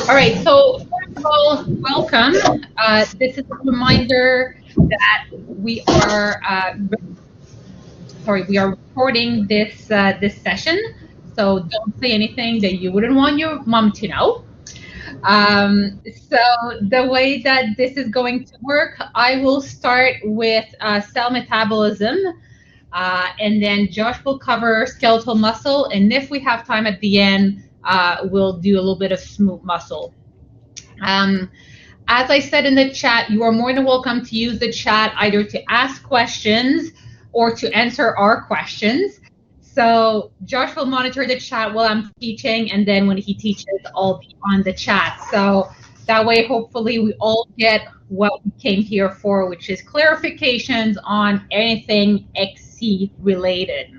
All right, so first of all, welcome. This is a reminder that we are we are recording this session. So don't say anything that you wouldn't want your mom to know. So the way that this is going to work, I will start with cell metabolism, and then Josh will cover skeletal muscle, and if we have time at the end, we'll do a little bit of smooth muscle. Um, as I said in the chat, you are more than welcome to use the chat either to ask questions or to answer our questions. So Josh will monitor the chat while I'm teaching, and then when he teaches, I'll be on the chat. So that way, hopefully, we all get what we came here for, which is clarifications on anything XC related.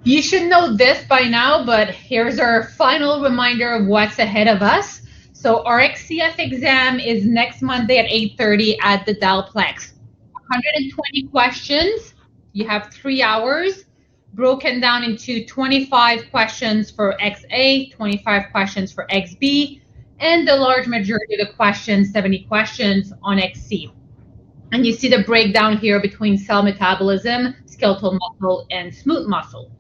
You should know this by now, but here's our final reminder of what's ahead of us. So our XCF exam is next Monday at 8:30 at the Dalplex. 120 questions. You have 3 hours broken down into 25 questions for XA, 25 questions for XB, and the large majority of the questions, 70 questions on XC. And you see the breakdown here between cell metabolism, skeletal muscle, and smooth muscle.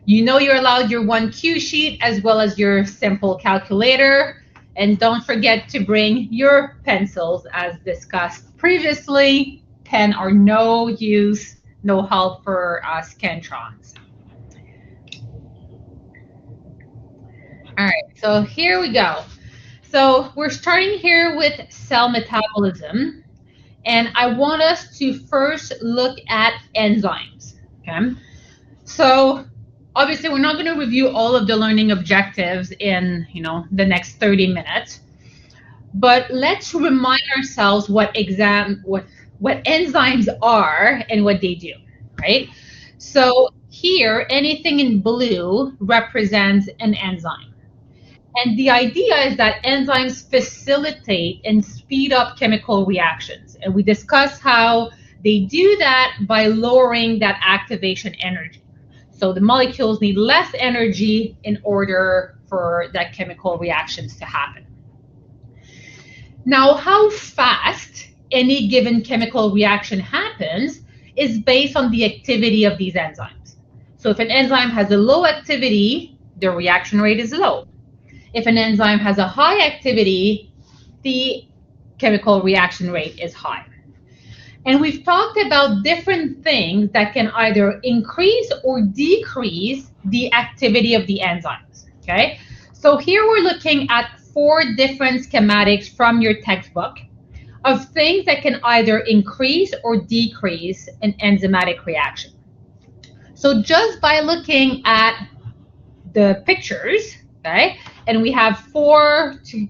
You know you're allowed your one cue sheet as well as your simple calculator. And don't forget to bring your pencils as discussed previously. Pen are no use, no help for Scantrons. All right, so here we go. So we're starting here with cell metabolism. And I want us to first look at enzymes, okay? So obviously we're not going to review all of the learning objectives in the next 30 minutes, but let's remind ourselves what enzymes are and what they do, right? So here, anything in blue represents an enzyme, and the idea is that enzymes facilitate and speed up chemical reactions, and we discuss how they do that by lowering that activation energy. So the molecules need less energy in order for that chemical reactions to happen. Now, how fast any given chemical reaction happens is based on the activity of these enzymes. So if an enzyme has a low activity, the reaction rate is low. If an enzyme has a high activity, the chemical reaction rate is high. And we've talked about different things that can either increase or decrease the activity of the enzymes, okay? So here we're looking at 4 different schematics from your textbook of things that can either increase or decrease an enzymatic reaction. So just by looking at the pictures, okay, and we have 4 to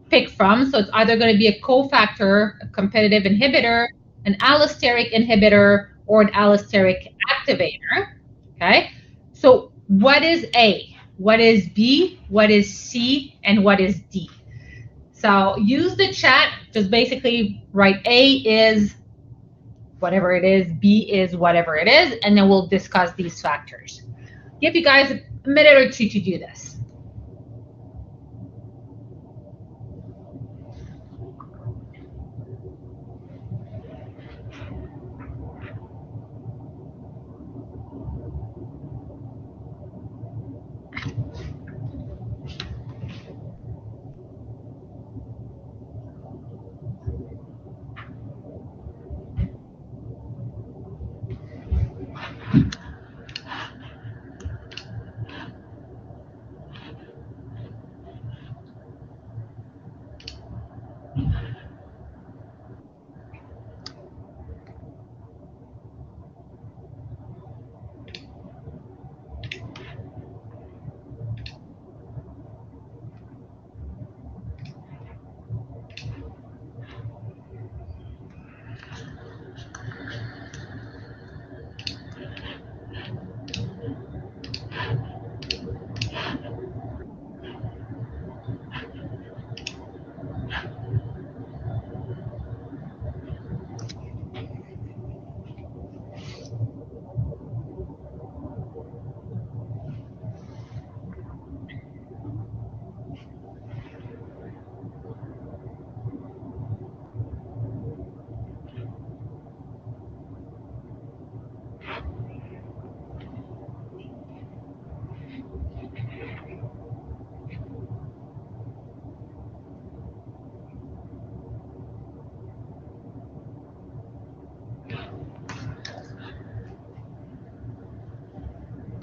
pick from, so it's either going to be a cofactor, a competitive inhibitor, an allosteric inhibitor, or an allosteric activator, okay? So what is A? What is B? What is C? And what is D? So use the chat, just basically write A is whatever it is, B is whatever it is, and then we'll discuss these factors. Give you guys a minute or two to do this.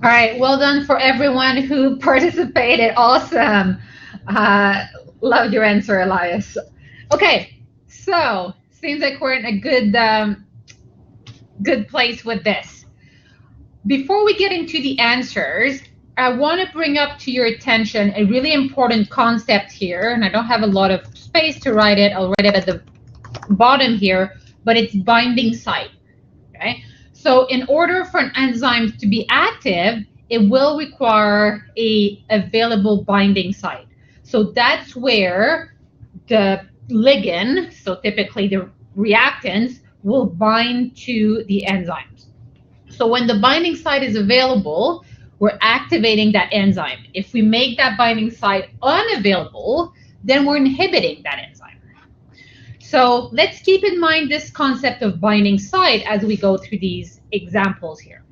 All right, well done for everyone who participated. Awesome. Loved your answer, Elias. Okay, so seems like we're in a good place with this. Before we get into the answers, I want to bring up to your attention a really important concept here, and I don't have a lot of space to write it. I'll write it at the bottom here, but it's binding site. Okay, so in order for an enzyme to be active, it will require a available binding site. So that's where the ligand, so typically the reactants, will bind to the enzymes. So when the binding site is available, we're activating that enzyme. If we make that binding site unavailable, then we're inhibiting that enzyme. So let's keep in mind this concept of binding site as we go through these examples here.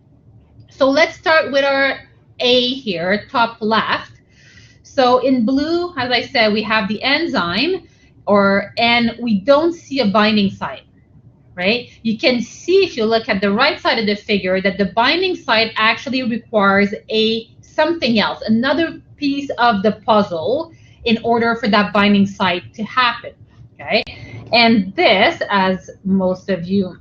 So let's start with our A here, top left. So in blue, as I said, we have the enzyme, and we don't see a binding site, right? You can see if you look at the right side of the figure that the binding site actually requires something else, another piece of the puzzle in order for that binding site to happen, okay? And this, as most of you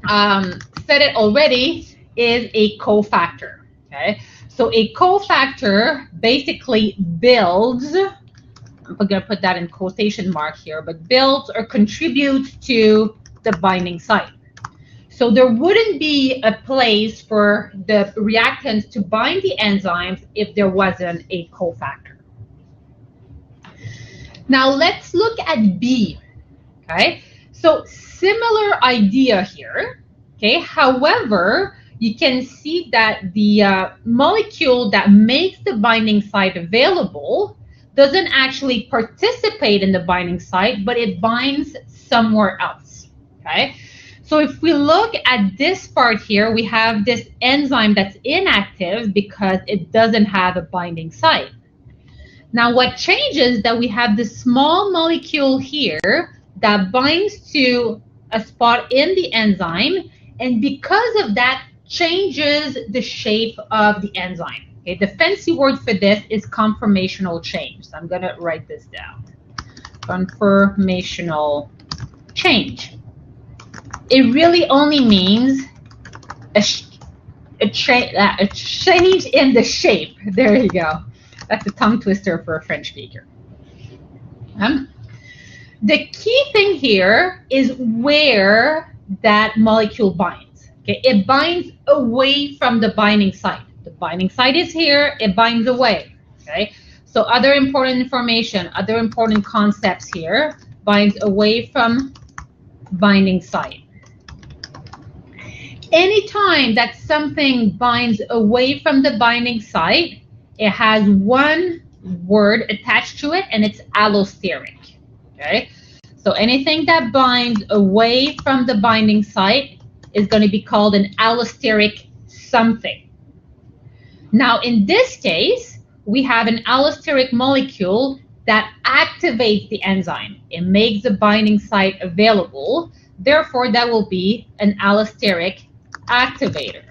said it already, is a cofactor, okay? So a cofactor basically builds, I'm going to put that in quotation mark here, but builds or contributes to the binding site. So there wouldn't be a place for the reactants to bind the enzymes if there wasn't a cofactor. Now let's look at B, okay? So similar idea here, okay? However, you can see that the molecule that makes the binding site available doesn't actually participate in the binding site, but it binds somewhere else, okay? So if we look at this part here, we have this enzyme that's inactive because it doesn't have a binding site. Now what changes is that we have this small molecule here that binds to a spot in the enzyme, and because of that, changes the shape of the enzyme. Okay, the fancy word for this is conformational change. So I'm going to write this down. Conformational change. It really only means a change in the shape. There you go. That's a tongue twister for a French speaker. The key thing here is where that molecule binds. Okay, it binds away from the binding site. The binding site is here, it binds away. Okay, so other important information, other important concepts here, binds away from binding site. Anytime that something binds away from the binding site, it has one word attached to it, and it's allosteric. Okay, so anything that binds away from the binding site is going to be called an allosteric something. Now, in this case, we have an allosteric molecule that activates the enzyme. It makes the binding site available. Therefore, that will be an allosteric activator.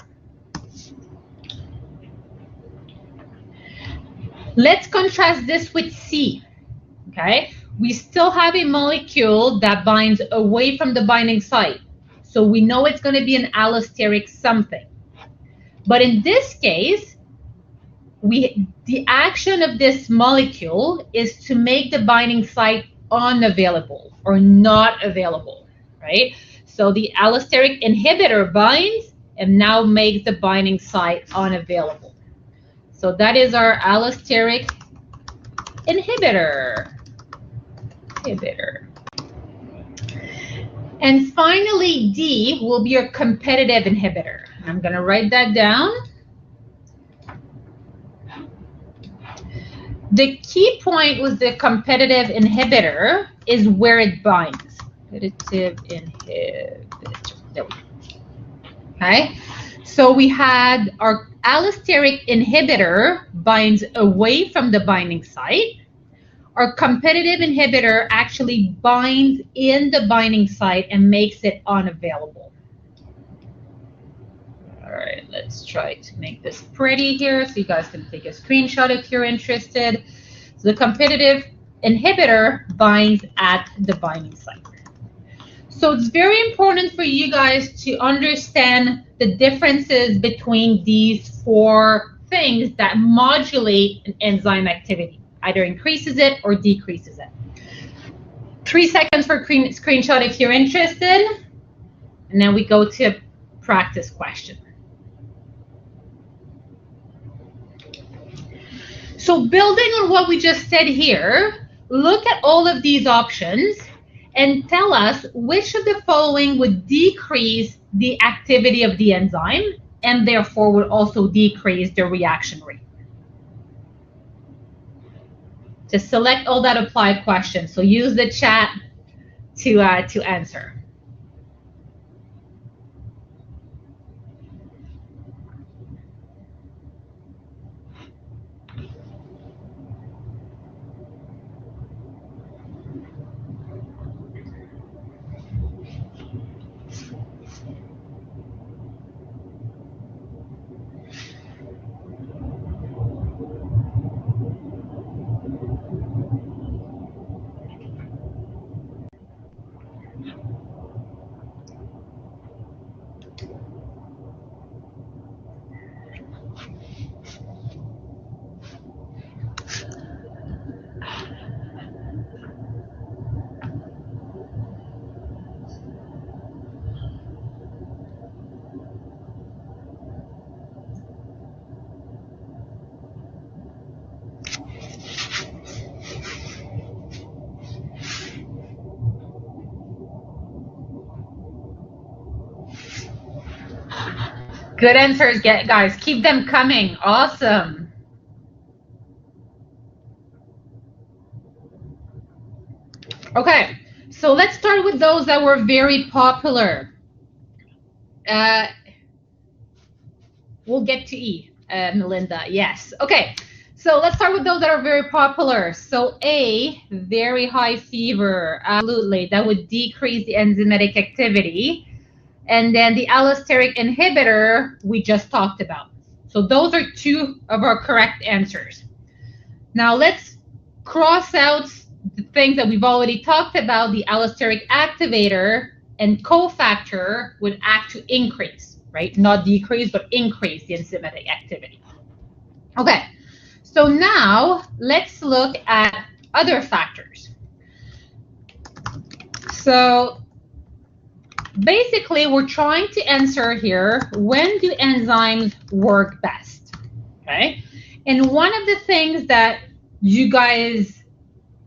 Let's contrast this with C. Okay, we still have a molecule that binds away from the binding site. So we know it's going to be an allosteric something. But in this case, the action of this molecule is to make the binding site unavailable or not available, right? So the allosteric inhibitor binds and now makes the binding site unavailable. So that is our allosteric inhibitor. And finally, D will be your competitive inhibitor. I'm going to write that down. The key point with the competitive inhibitor is where it binds. Competitive inhibitor. There we go. Okay. So we had our allosteric inhibitor binds away from the binding site. Our competitive inhibitor actually binds in the binding site and makes it unavailable. All right, let's try to make this pretty here so you guys can take a screenshot if you're interested. So the competitive inhibitor binds at the binding site. So it's very important for you guys to understand the differences between these four things that modulate an enzyme activity, either increases it or decreases it. 3 seconds for screenshot if you're interested, and then we go to a practice question. So building on what we just said here, look at all of these options and tell us which of the following would decrease the activity of the enzyme and therefore would also decrease the reaction rate. Just select all that applied questions. So use the chat to answer. Good answers, guys. Keep them coming. Awesome. Okay, so let's start with those that were very popular. We'll get to E, Melinda. Yes. Okay, so let's start with those that are very popular. So A, very high fever. Absolutely, that would decrease the enzymatic activity. And then the allosteric inhibitor we just talked about. So those are two of our correct answers. Now let's cross out the things that we've already talked about. The allosteric activator and cofactor would act to increase, right? Not decrease, but increase the enzymatic activity. Okay, so now let's look at other factors. So basically, we're trying to answer here, when do enzymes work best, okay? And one of the things that you guys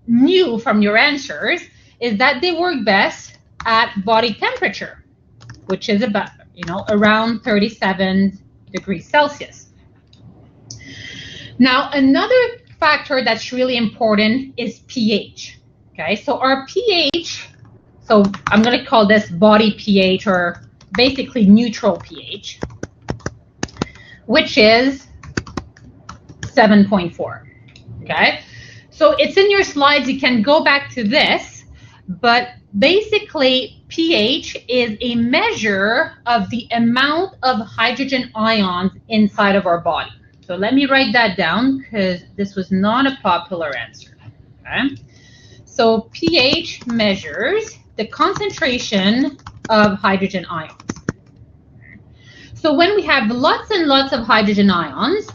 knew from your answers is that they work best at body temperature, which is about, around 37 degrees Celsius. Now, another factor that's really important is pH, okay? So our pH, so I'm going to call this body pH, or basically neutral pH, which is 7.4, okay? So it's in your slides. You can go back to this, but basically pH is a measure of the amount of hydrogen ions inside of our body. So let me write that down because this was not a popular answer, okay? So pH measures the concentration of hydrogen ions. So when we have lots and lots of hydrogen ions,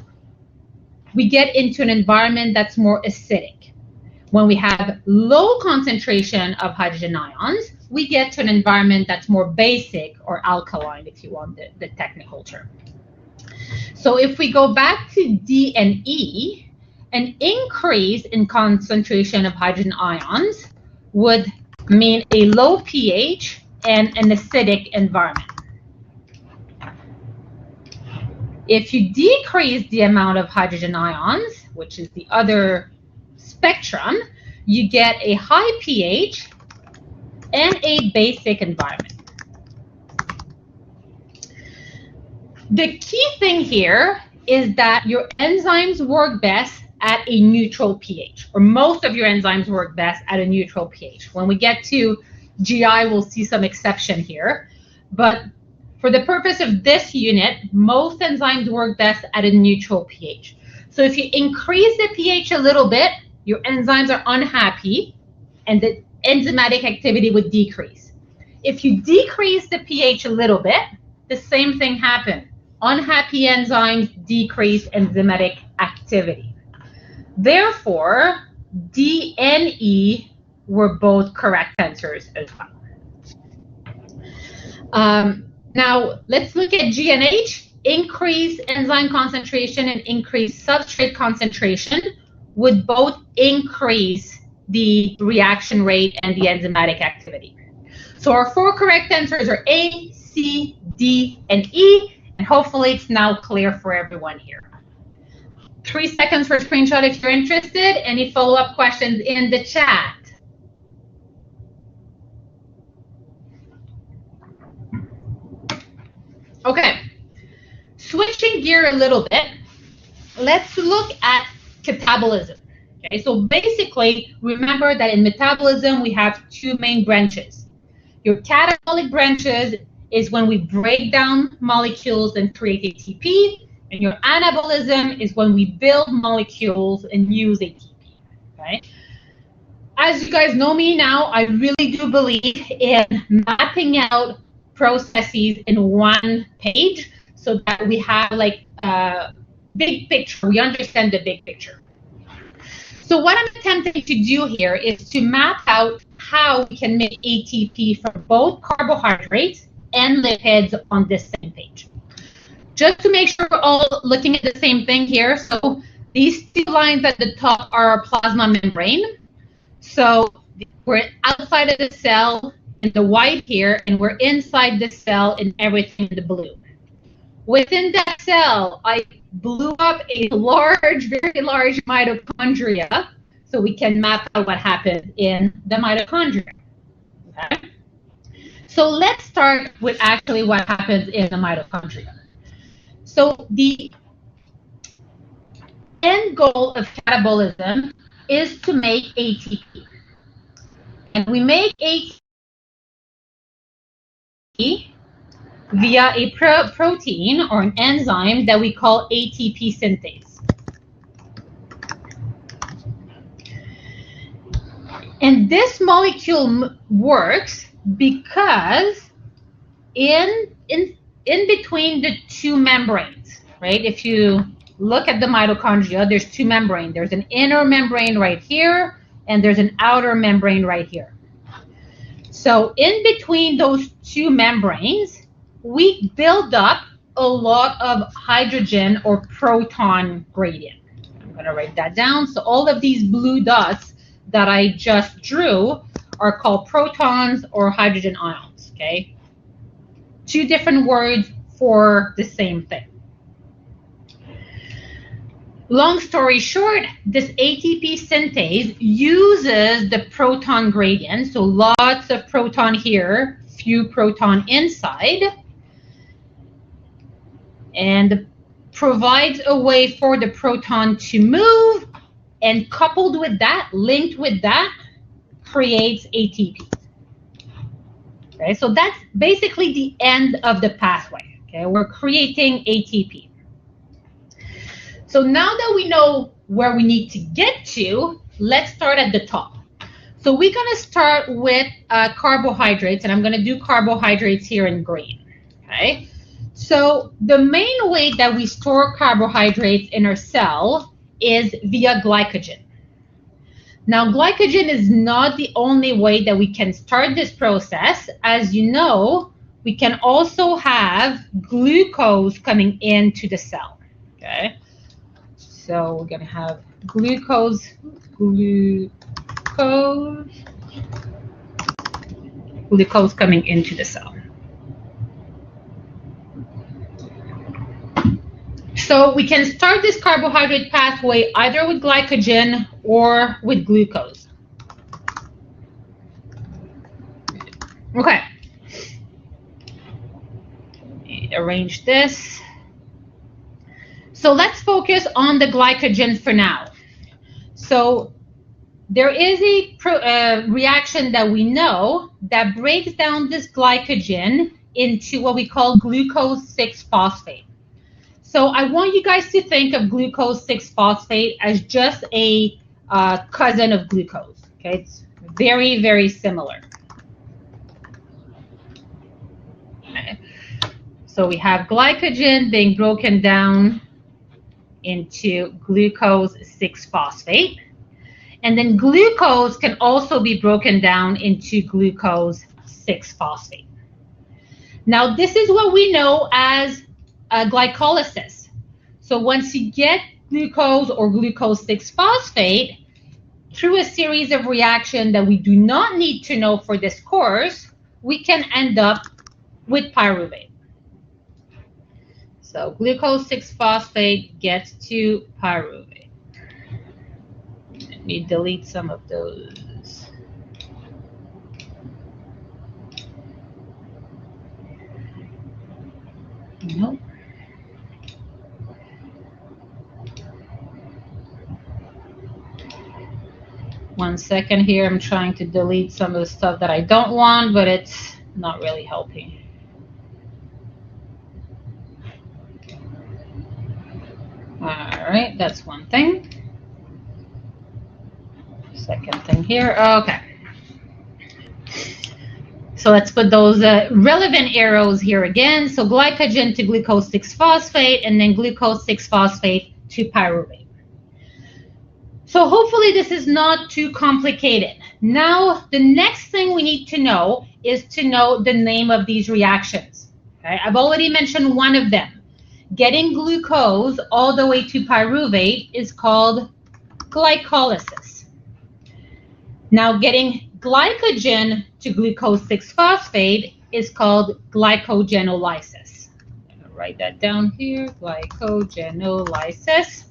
we get into an environment that's more acidic. When we have low concentration of hydrogen ions, we get to an environment that's more basic or alkaline, if you want the technical term. So if we go back to D and E, an increase in concentration of hydrogen ions would mean a low pH and an acidic environment. If you decrease the amount of hydrogen ions, which is the other spectrum, you get a high pH and a basic environment. The key thing here is that your enzymes work best at a neutral pH, or most of your enzymes work best at a neutral pH. When we get to GI, we'll see some exception here, but For the purpose of this unit, most enzymes work best at a neutral pH. So if you increase the pH a little bit, your enzymes are unhappy and the enzymatic activity would decrease. If you decrease the pH a little bit, the same thing happens. Unhappy enzymes decrease enzymatic activity. Therefore, D and E were both correct answers as well. Now, let's look at G and H. Increased enzyme concentration and increased substrate concentration would both increase the reaction rate and the enzymatic activity. So our four correct answers are A, C, D, and E, and hopefully it's now clear for everyone here. 3 seconds for screenshot if you're interested. Any follow-up questions in the chat? Okay, switching gear a little bit, let's look at catabolism. Okay, so basically, remember that in metabolism, we have two main branches. Your catabolic branches is when we break down molecules and create ATP, and your anabolism is when we build molecules and use ATP. Okay? As you guys know me now, I really do believe in mapping out processes in one page so that we have like a big picture, we understand the big picture. So what I'm attempting to do here is to map out how we can make ATP for both carbohydrates and lipids on this same page. Just to make sure we're all looking at the same thing here, so these two lines at the top are our plasma membrane. So we're outside of the cell in the white here, and we're inside the cell in everything in the blue. Within that cell, I blew up a large, very large mitochondria so we can map out what happens in the mitochondria. Okay? So let's start with actually what happens in the mitochondria. So the end goal of catabolism is to make ATP. And we make ATP via a protein or an enzyme that we call ATP synthase. And this molecule works because in between the two membranes, right? If you look at the mitochondria, there's two membranes. There's an inner membrane right here, and there's an outer membrane right here. So in between those two membranes, we build up a lot of hydrogen or proton gradient. I'm going to write that down. So all of these blue dots that I just drew are called protons or hydrogen ions, okay? Two different words for the same thing. Long story short, this ATP synthase uses the proton gradient, so lots of proton here, few proton inside, and provides a way for the proton to move, and coupled with that, linked with that, creates ATP. Okay, so that's basically the end of the pathway. Okay, we're creating ATP. So now that we know where we need to get to, let's start at the top. So we're going to start with carbohydrates, and I'm going to do carbohydrates here in green. Okay. So the main way that we store carbohydrates in our cell is via glycogen. Now, glycogen is not the only way that we can start this process. As you know, we can also have glucose coming into the cell. Okay. So we're going to have glucose coming into the cell. So we can start this carbohydrate pathway either with glycogen or with glucose. Okay. Arrange this. So let's focus on the glycogen for now. So there is a reaction that we know that breaks down this glycogen into what we call glucose 6-phosphate. So I want you guys to think of glucose 6-phosphate as just a cousin of glucose. Okay, it's very, very similar. Okay. So we have glycogen being broken down into glucose 6-phosphate. And then glucose can also be broken down into glucose 6-phosphate. Now, this is what we know as glycolysis. So once you get glucose or glucose 6-phosphate, through a series of reactions that we do not need to know for this course, we can end up with pyruvate. So glucose 6-phosphate gets to pyruvate. Let me delete some of those. Nope. One second here, I'm trying to delete some of the stuff that I don't want, but it's not really helping. All right, that's one thing. Second thing here, okay. So let's put those relevant arrows here again. So glycogen to glucose 6-phosphate, and then glucose 6-phosphate to pyruvate. So hopefully this is not too complicated. Now, the next thing we need to know is to know the name of these reactions. Okay? I've already mentioned one of them. Getting glucose all the way to pyruvate is called glycolysis. Now, getting glycogen to glucose 6-phosphate is called glycogenolysis. I'm going to write that down here, glycogenolysis.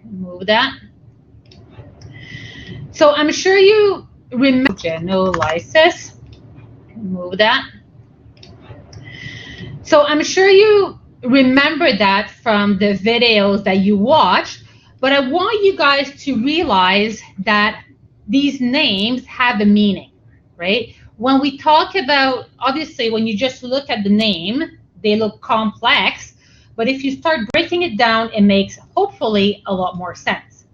Move that. So I'm sure you remember glycogenolysis. Move that. So I'm sure you remember that from the videos that you watched, but I want you guys to realize that these names have a meaning, right? When we talk about, obviously, when you just look at the name, they look complex, but if you start breaking it down, it makes hopefully a lot more sense.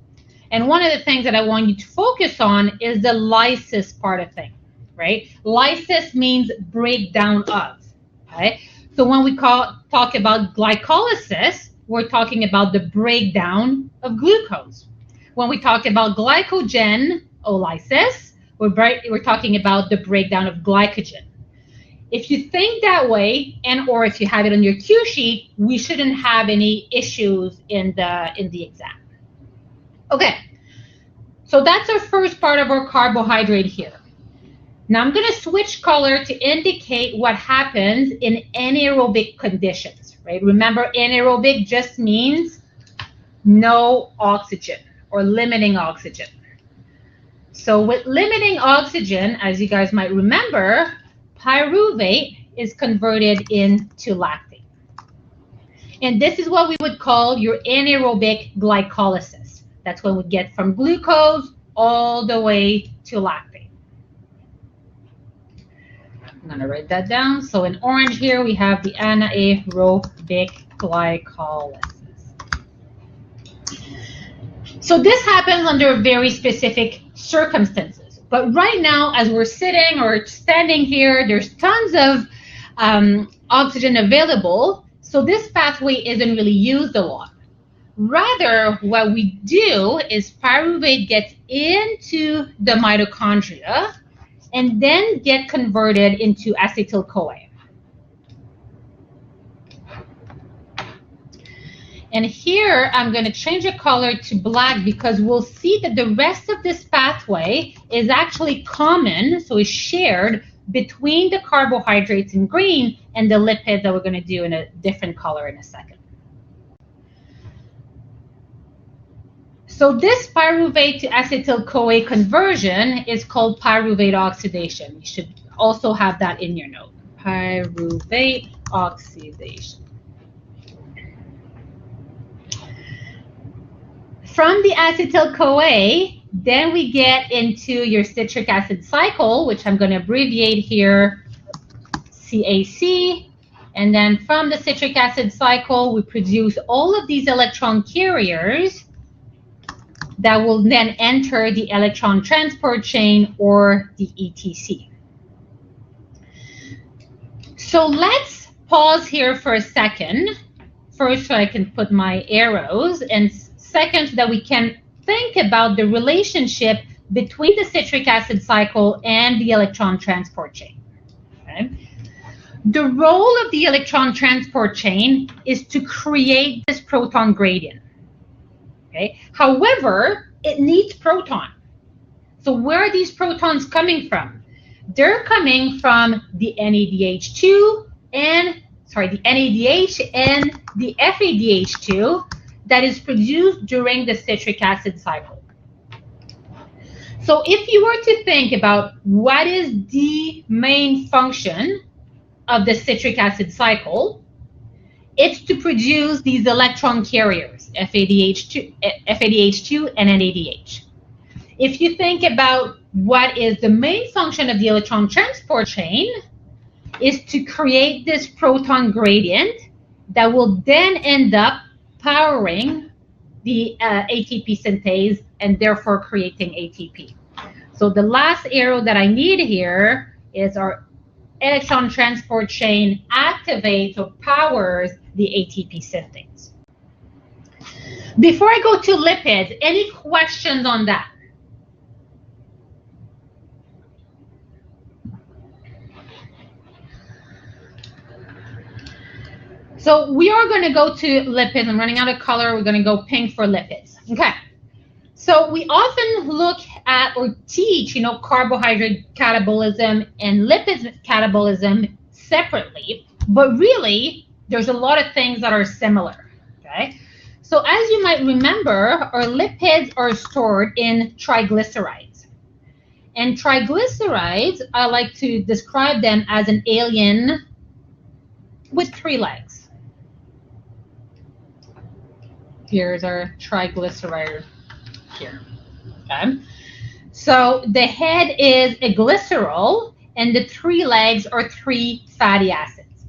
And one of the things that I want you to focus on is the lysis part of things, right? Lysis means breakdown of, okay? So when we talk about glycolysis, we're talking about the breakdown of glucose. When we talk about glycogenolysis, we're talking about the breakdown of glycogen. If you think that way, and or if you have it on your cue sheet, we shouldn't have any issues in the exam. Okay, so that's our first part of our carbohydrate here. Now I'm going to switch color to indicate what happens in anaerobic conditions, right? Remember, anaerobic just means no oxygen or limiting oxygen. So with limiting oxygen, as you guys might remember, pyruvate is converted into lactate. And this is what we would call your anaerobic glycolysis. That's when we get from glucose all the way to lactate. I'm going to write that down. So in orange here, we have the anaerobic glycolysis. So this happens under very specific circumstances. But right now, as we're sitting or standing here, there's tons of oxygen available. So this pathway isn't really used a lot. Rather, what we do is pyruvate gets into the mitochondria and then get converted into acetyl-CoA. And here, I'm going to change the color to black because we'll see that the rest of this pathway is actually common, so it's shared between the carbohydrates in green and the lipids that we're going to do in a different color in a second. So this pyruvate to acetyl-CoA conversion is called pyruvate oxidation. You should also have that in your note. Pyruvate oxidation. From the acetyl-CoA, then we get into your citric acid cycle, which I'm going to abbreviate here, CAC, and then from the citric acid cycle, we produce all of these electron carriers that will then enter the electron transport chain, or the ETC. So let's pause here for a second. First, so I can put my arrows, and second, so that we can think about the relationship between the citric acid cycle and the electron transport chain. Okay? The role of the electron transport chain is to create this proton gradient. Okay? However, it needs proton. So where are these protons coming from? They're coming from the NADH and the NADH and the FADH2 that is produced during the citric acid cycle. So if you were to think about what is the main function of the citric acid cycle, it's to produce these electron carriers, FADH2 and NADH. If you think about what is the main function of the electron transport chain, is to create this proton gradient that will then end up powering the ATP synthase and therefore creating ATP. So the last arrow that I need here is our electron transport chain activates or powers the ATP synthase. Before I go to lipids, any questions on that? So we are going to go to lipids. I'm running out of color. We're going to go pink for lipids. Okay. So we often look at or teach, carbohydrate catabolism and lipids catabolism separately, but really there's a lot of things that are similar. Okay. So as you might remember, our lipids are stored in triglycerides. And triglycerides, I like to describe them as an alien with 3 legs. Here's our triglyceride here. Okay. So the head is a glycerol, and the 3 legs are 3 fatty acids.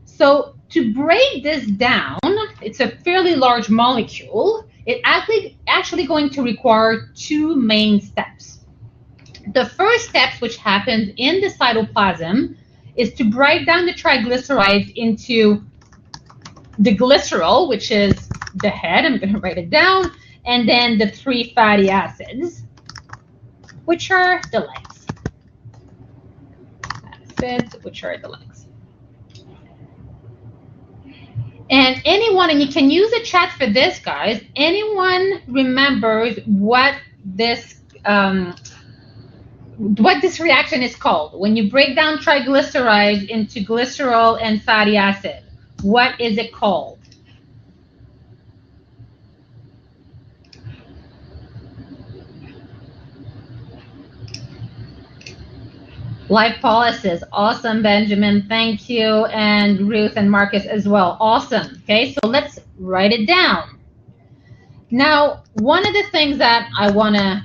So to break this down, it's a fairly large molecule. It's actually going to require 2 main steps. The first step, which happens in the cytoplasm, is to break down the triglycerides into the glycerol, which is the head. I'm going to write it down. And then the 3 fatty acids, which are the legs. Acids, which are the legs. And anyone, and you can use the chat for this, guys, anyone remembers what this reaction is called? When you break down triglycerides into glycerol and fatty acid, what is it called? Lipolysis. Awesome, Benjamin. Thank you. And Ruth and Marcus as well. Awesome. Okay, so let's write it down. Now, one of the things that I want to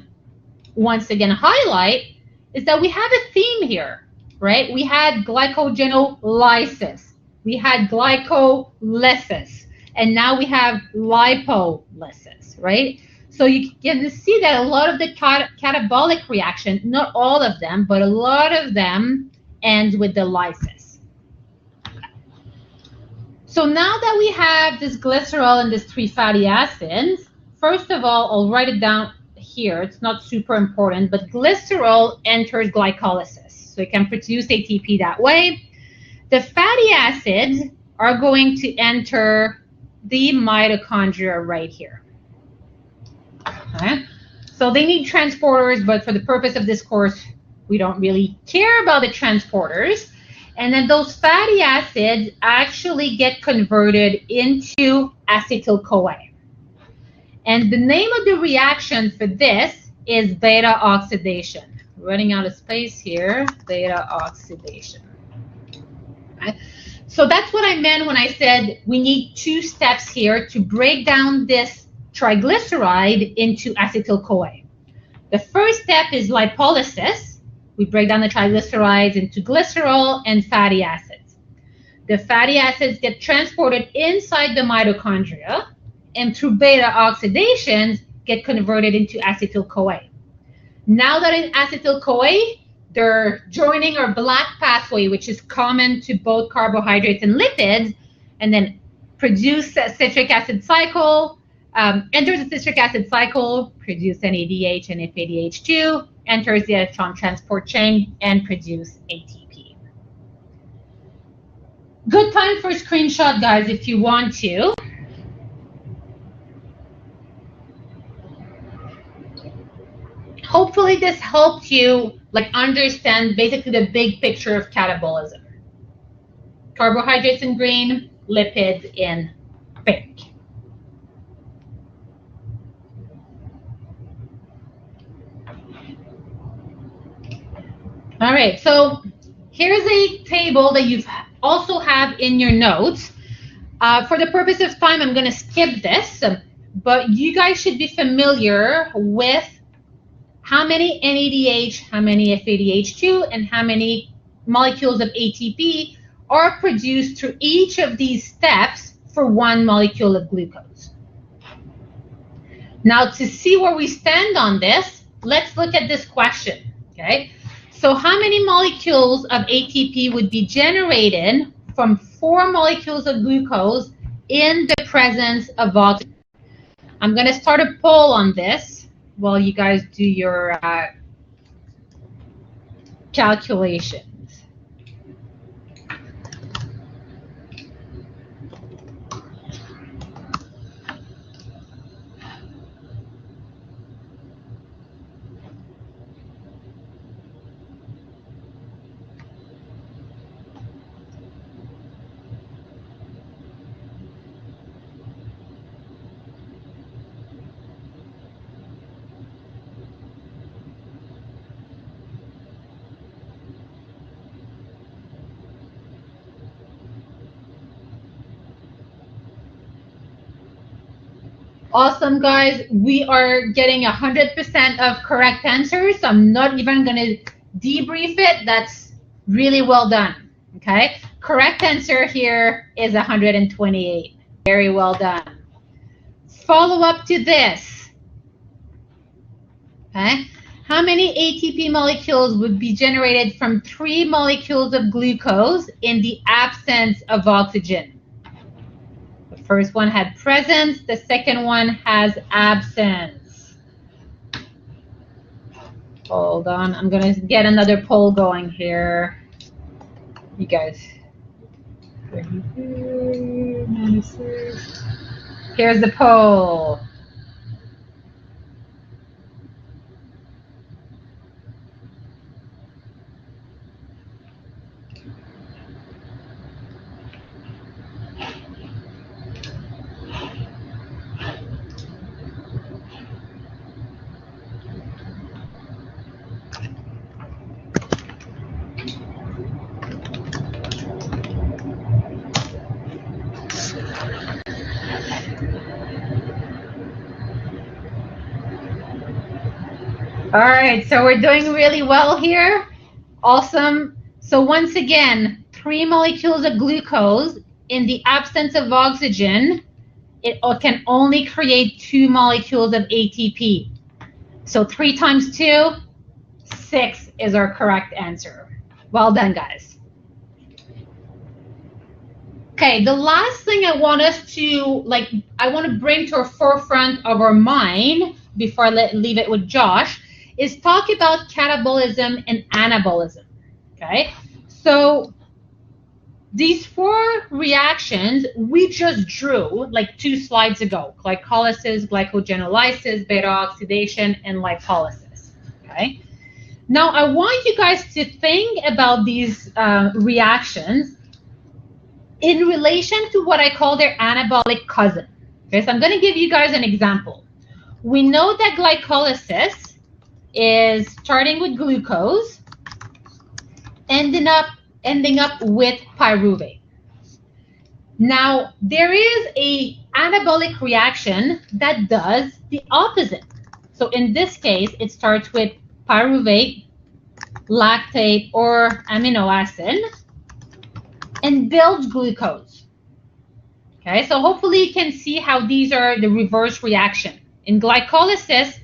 once again highlight is that we have a theme here, right? We had glycogenolysis. We had glycolysis, and now we have lipolysis, right? So you can see that a lot of the catabolic reaction, not all of them, but a lot of them end with the lysis. So now that we have this glycerol and these 3 fatty acids, first of all, I'll write it down here. It's not super important, but glycerol enters glycolysis. So it can produce ATP that way. The fatty acids are going to enter the mitochondria right here. Okay. So they need transporters, but for the purpose of this course, we don't really care about the transporters. And then those fatty acids actually get converted into acetyl-CoA. And the name of the reaction for this is beta oxidation. Running out of space here, beta oxidation. Okay. So that's what I meant when I said we need 2 steps here to break down this triglyceride into acetyl-CoA. The first step is lipolysis, we break down the triglycerides into glycerol and fatty acids. The fatty acids get transported inside the mitochondria and through beta oxidations get converted into acetyl-CoA. Now that in acetyl-CoA, they're joining our black pathway, which is common to both carbohydrates and lipids, and then produce a citric acid cycle, enters the citric acid cycle, produce NADH and FADH2, enters the electron transport chain, and produce ATP. Good time for a screenshot, guys, if you want to. Hopefully this helped you understand basically the big picture of catabolism. Carbohydrates in green, lipids in pink. All right, so here's a table that you also have in your notes. For the purpose of time, I'm going to skip this, but you guys should be familiar with how many NADH, how many FADH2, and how many molecules of ATP are produced through each of these steps for one molecule of glucose. Now, to see where we stand on this, let's look at this question, okay? So how many molecules of ATP would be generated from 4 molecules of glucose in the presence of oxygen? I'm going to start a poll on this while you guys do your calculations. Awesome, guys. We are getting 100% of correct answers. So I'm not even going to debrief it. That's really well done. Okay. Correct answer here is 128. Very well done. Follow up to this. Okay. How many ATP molecules would be generated from 3 molecules of glucose in the absence of oxygen? The first one had presence, the second one has absence. Hold on, I'm going to get another poll going here. You guys. Here's the poll. All right, so we're doing really well here. Awesome. So once again, 3 molecules of glucose in the absence of oxygen, it can only create 2 molecules of ATP. So 3 times 2, 6 is our correct answer. Well done, guys. Okay, the last thing I want us to, I want to bring to our forefront of our mind before I leave it with Josh is talk about catabolism and anabolism, okay? So these 4 reactions we just drew 2 slides ago: glycolysis, glycogenolysis, beta oxidation, and lipolysis, okay? Now I want you guys to think about these reactions in relation to what I call their anabolic cousin. Okay, so I'm going to give you guys an example. We know that glycolysis is starting with glucose, ending up with pyruvate. Now, there is a anabolic reaction that does the opposite. So in this case, it starts with pyruvate lactate, or amino acid and builds glucose. Okay, so hopefully you can see how these are the reverse reaction. In glycolysis,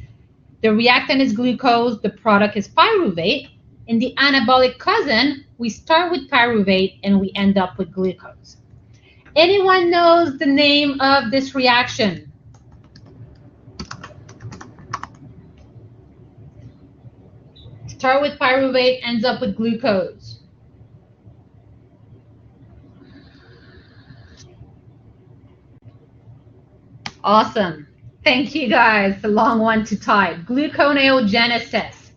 the reactant is glucose, the product is pyruvate. In the anabolic cousin, we start with pyruvate and we end up with glucose. Anyone knows the name of this reaction? Start with pyruvate, ends up with glucose. Awesome. Thank you guys. A long one to type. Gluconeogenesis.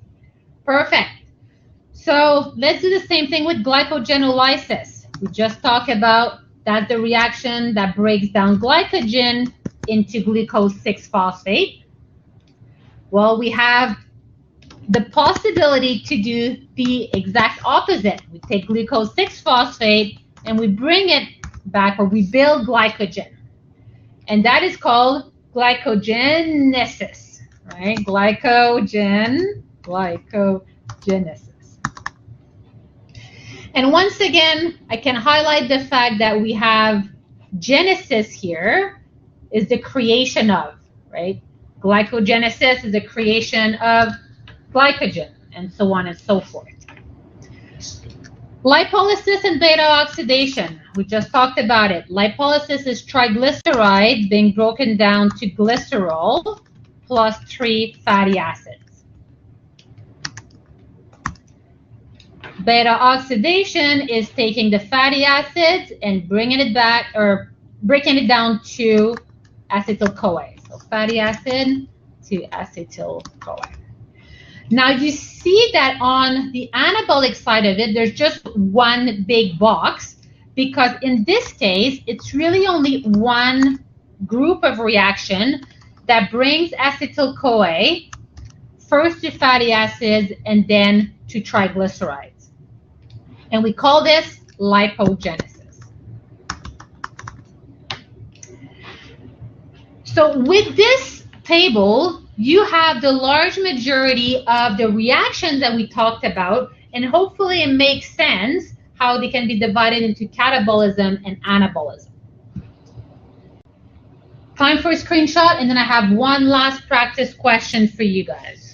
Perfect. So let's do the same thing with glycogenolysis. We just talked about that's the reaction that breaks down glycogen into glucose 6-phosphate. Well, we have the possibility to do the exact opposite. We take glucose 6-phosphate and we bring it back, or we build glycogen. And that is called glycogenesis, right? Glycogenesis. And once again, I can highlight the fact that we have genesis here is the creation of, right? Glycogenesis is the creation of glycogen, and so on and so forth. Lipolysis and beta oxidation. We just talked about it. Lipolysis is triglycerides being broken down to glycerol plus 3 fatty acids. Beta oxidation is taking the fatty acids and bringing it back, or breaking it down to acetyl-CoA. So fatty acid to acetyl-CoA. Now you see that on the anabolic side of it, there's just one big box, because in this case, it's really only one group of reaction that brings acetyl-CoA first to fatty acids and then to triglycerides. And we call this lipogenesis. So with this table, you have the large majority of the reactions that we talked about, and hopefully it makes sense how they can be divided into catabolism and anabolism. Time for a screenshot, and then I have one last practice question for you guys.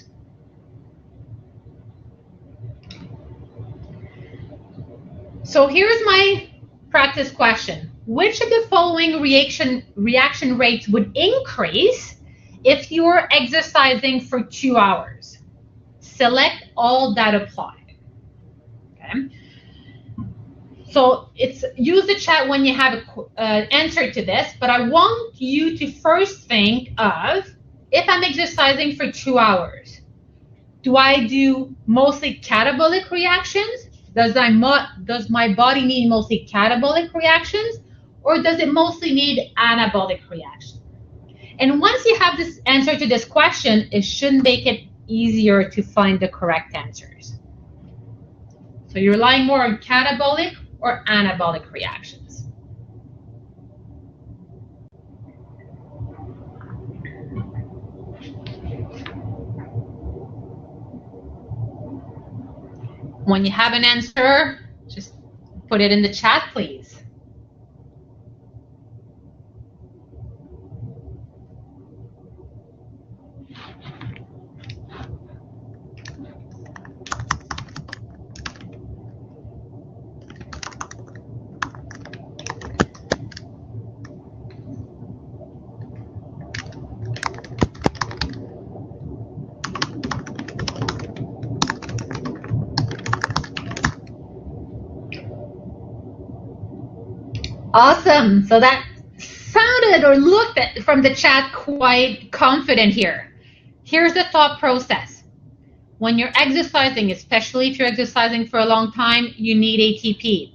So here's my practice question. Which of the following reaction rates would increase if you're exercising for 2 hours? Select all that apply. Okay. So use the chat when you have an answer to this, but I want you to first think of, if I'm exercising for 2 hours, do I do mostly catabolic reactions? Does my body need mostly catabolic reactions, or does it mostly need anabolic reactions? And once you have this answer to this question, it should make it easier to find the correct answers. So you're relying more on catabolic or anabolic reactions. When you have an answer, just put it in the chat, please. Awesome. So that sounded or looked at from the chat quite confident here. Here's the thought process. When you're exercising, especially if you're exercising for a long time, you need ATP.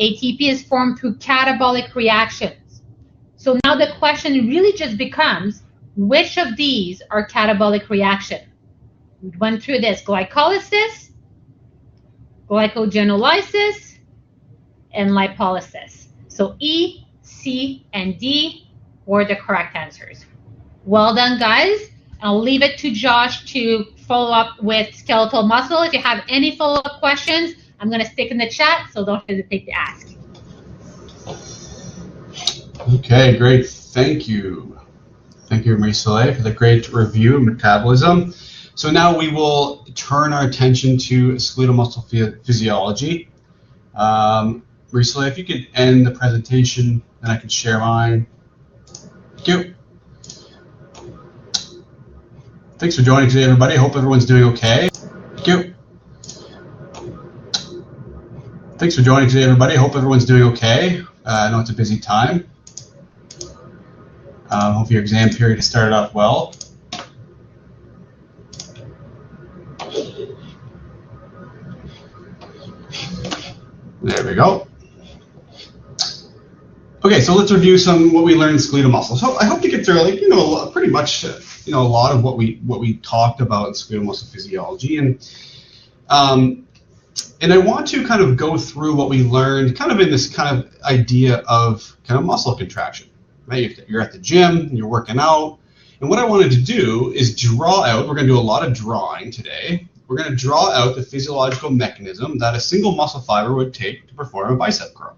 ATP is formed through catabolic reactions. So now the question really just becomes, which of these are catabolic reactions? We went through this: glycolysis, glycogenolysis, and lipolysis. So E, C, and D were the correct answers. Well done, guys. I'll leave it to Josh to follow up with skeletal muscle. If you have any follow-up questions, I'm going to stick in the chat, so don't hesitate to ask. Okay, great. Thank you. Thank you, Marie-Soleil, for the great review of metabolism. So now we will turn our attention to skeletal muscle physiology. Marie-Soleil, if you could end the presentation, then I can share mine. Thank you. Thanks for joining today, everybody. I hope everyone's doing okay. Thank you. Thanks for joining today, everybody. I hope everyone's doing okay. I know it's a busy time. Hope your exam period has started off well. There we go. Okay, so let's review what we learned in skeletal muscle. So I hope to get through, like, pretty much, a lot of what we talked about in skeletal muscle physiology, and I want to kind of go through what we learned, kind of in this kind of idea of kind of muscle contraction. Right? You're at the gym, you're working out, and what I wanted to do is draw out. We're going to do a lot of drawing today. We're going to draw out the physiological mechanism that a single muscle fiber would take to perform a bicep curl.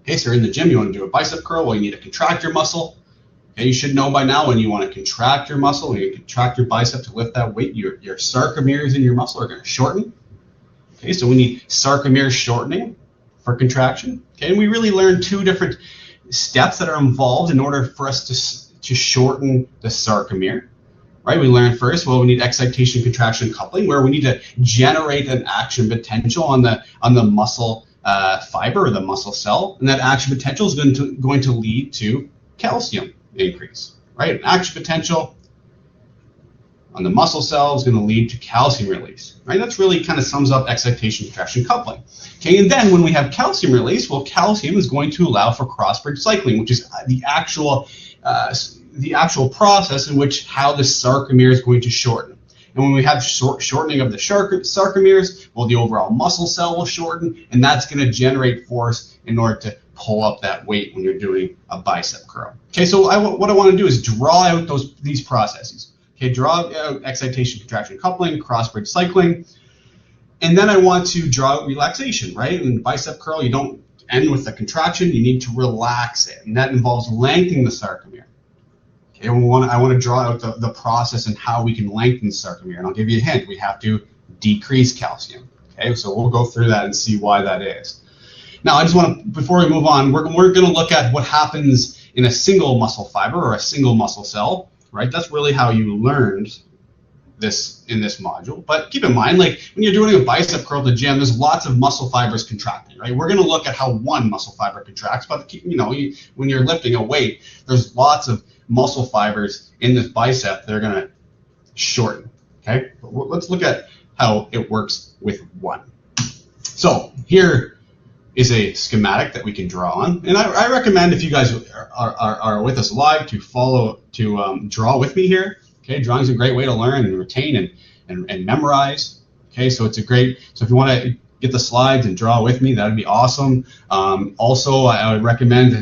Okay, so you're in the gym, you want to do a bicep curl, well, you need to contract your muscle. Okay, you should know by now when you want to contract your muscle, when you contract your bicep to lift that weight, your sarcomeres in your muscle are going to shorten. Okay, so we need sarcomere shortening for contraction. Okay, and we really learned two different steps that are involved in order for us to shorten the sarcomere. Right, we learned first, well, we need excitation contraction coupling, where we need to generate an action potential on the muscle fiber or the muscle cell, and that action potential is going to lead to calcium increase. Right, an action potential on the muscle cell is going to lead to calcium release. Right, that's really kind of sums up excitation contraction coupling. Okay, and then when we have calcium release, well, calcium is going to allow for cross-bridge cycling, which is the actual process in which how the sarcomere is going to shorten. And when we have shortening of the sarcomeres, well, the overall muscle cell will shorten, and that's going to generate force in order to pull up that weight when you're doing a bicep curl. Okay, so what I want to do is draw out these processes. Okay, draw out excitation, contraction, coupling, cross-bridge cycling, and then I want to draw out relaxation. Right, in the bicep curl, you don't end with the contraction; you need to relax it, and that involves lengthening the sarcomere. Okay, I want to draw out the process and how we can lengthen the sarcomere, and I'll give you a hint. We have to decrease calcium. Okay, so we'll go through that and see why that is. Now, I just want to, before we move on, we're going to look at what happens in a single muscle fiber or a single muscle cell. Right, that's really how you learned this in this module. But keep in mind, like when you're doing a bicep curl at the gym, there's lots of muscle fibers contracting. Right, we're going to look at how one muscle fiber contracts, but when you're lifting a weight, there's lots of muscle fibers in this bicep that are going to shorten. Okay, but let's look at how it works with one. So here is a schematic that we can draw on, and I recommend, if you guys are with us live, to draw with me here. Okay, drawing is a great way to learn and retain and memorize. Okay, so so if you want to get the slides and draw with me, that would be awesome. Also, I would recommend,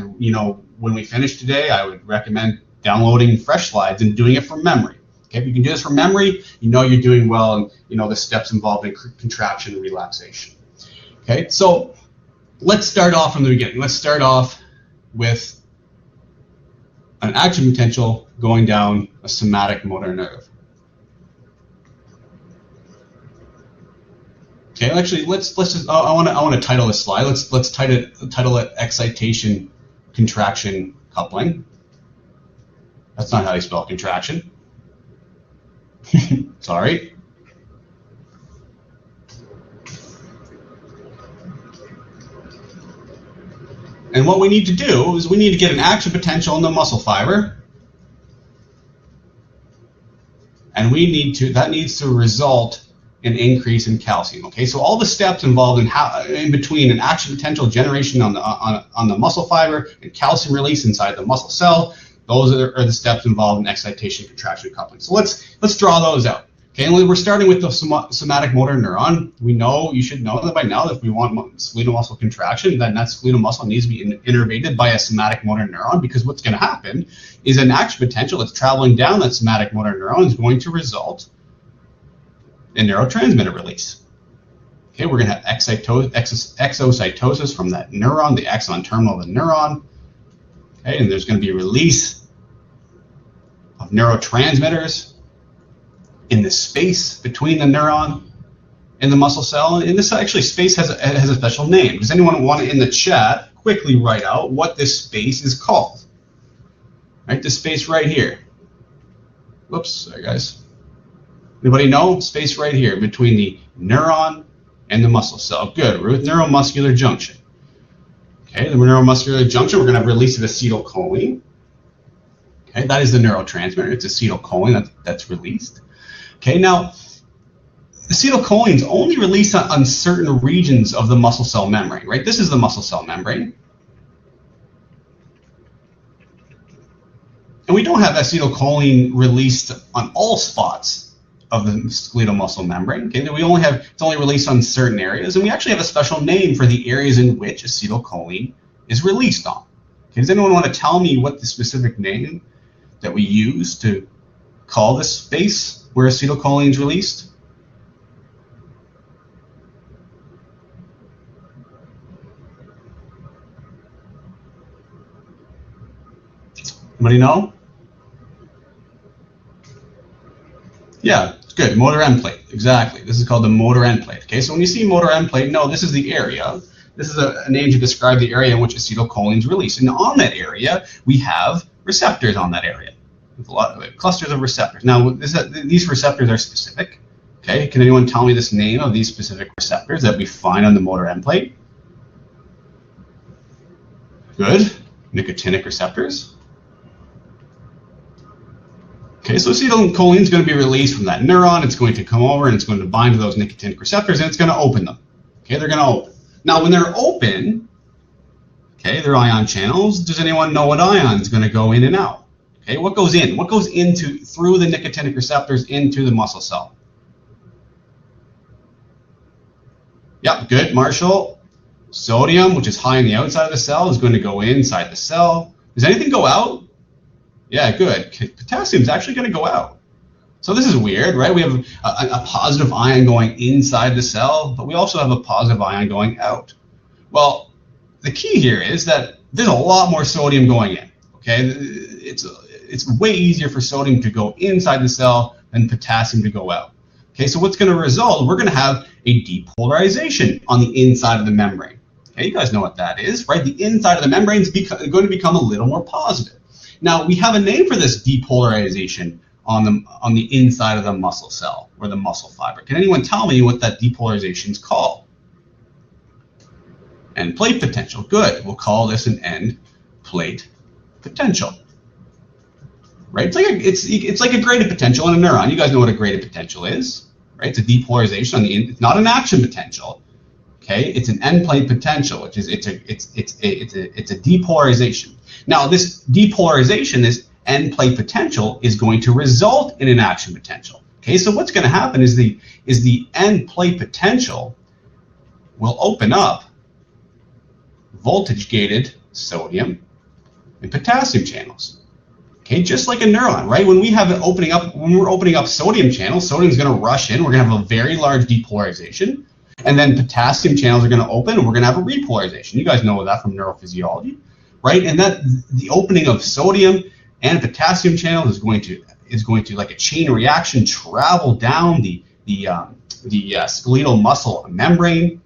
when we finish today, I would recommend downloading fresh slides and doing it from memory. Okay, if you can do this from memory, you're doing well, and the steps involved in contraction and relaxation. Okay, so let's start off from the beginning. Let's start off with an action potential going down a somatic motor nerve. Okay, actually, let's just. I want to title this slide. Let's title it excitation contraction coupling. That's not how you spell contraction. Sorry. And what we need to do is we need to get an action potential in the muscle fiber, and that needs to result in increase in calcium. Okay, so all the steps involved in between an action potential generation on the muscle fiber and calcium release inside the muscle cell, those are the steps involved in excitation contraction coupling. So let's draw those out. Okay, and we're starting with the somatic motor neuron. We know, you should know that by now, that if we want skeletal muscle contraction, then that skeletal muscle needs to be innervated by a somatic motor neuron, because what's going to happen is an action potential that's traveling down that somatic motor neuron is going to result in neurotransmitter release. Okay, we're going to have exocytosis from that neuron, the axon terminal of the neuron. Okay, and there's going to be a release of neurotransmitters in the space between the neuron and the muscle cell. And this actually space has a special name. Does anyone want to, in the chat, quickly write out what this space is called? Right, this space right here. Whoops, sorry guys. Anybody know? Space right here between the neuron and the muscle cell. Good, Ruth. Neuromuscular junction. Okay, the neuromuscular junction, we're going to have release of acetylcholine. Okay, that is the neurotransmitter. It's acetylcholine that's released. Okay, now acetylcholine is only released on certain regions of the muscle cell membrane, right? This is the muscle cell membrane. And we don't have acetylcholine released on all spots of the skeletal muscle membrane. Okay, it's only released on certain areas, and we actually have a special name for the areas in which acetylcholine is released on. Okay, does anyone want to tell me what the specific name that we use to call this space where acetylcholine is released? Anybody know? Yeah, good. Motor end plate. Exactly. This is called the motor end plate. Okay, so when you see motor end plate, no, this is the area. This is a name to describe the area in which acetylcholine is released. And on that area, we have receptors on that area. With a lot of clusters of receptors. Now, these receptors are specific. Okay, can anyone tell me this name of these specific receptors that we find on the motor end plate? Good. Nicotinic receptors. Okay, so acetylcholine is going to be released from that neuron. It's going to come over and it's going to bind to those nicotinic receptors, and it's going to open them. Okay, they're going to open. Now, when they're open, okay, they're ion channels. Does anyone know what ion is going to go in and out? Okay, what goes in? What goes through the nicotinic receptors into the muscle cell? Yep, good, Marshall. Sodium, which is high on the outside of the cell, is going to go inside the cell. Does anything go out? Yeah, good. Potassium is actually going to go out. So this is weird, right? We have a positive ion going inside the cell, but we also have a positive ion going out. Well, the key here is that there's a lot more sodium going in. Okay, it's way easier for sodium to go inside the cell than potassium to go out. Okay, so what's going to result? We're going to have a depolarization on the inside of the membrane. Okay, you guys know what that is, right? The inside of the membrane is going to become a little more positive. Now, we have a name for this depolarization on the inside of the muscle cell or the muscle fiber. Can anyone tell me what that depolarization is called? End plate potential. Good. We'll call this an end plate potential. Right? It's like a graded potential in a neuron. You guys know what a graded potential is, right? It's a depolarization on the it's not an action potential. Okay, it's an end plate potential, which is it's a depolarization. Now, this depolarization, this end plate potential, is going to result in an action potential. Okay, so what's going to happen is the end plate potential will open up voltage gated sodium and potassium channels. Okay, just like a neuron, right? When we're opening up sodium channels, sodium is going to rush in. We're going to have a very large depolarization. And then potassium channels are going to open, and we're going to have a repolarization. You guys know that from neurophysiology, right? And that the opening of sodium and potassium channels is going to, like a chain reaction, travel down the skeletal muscle membrane.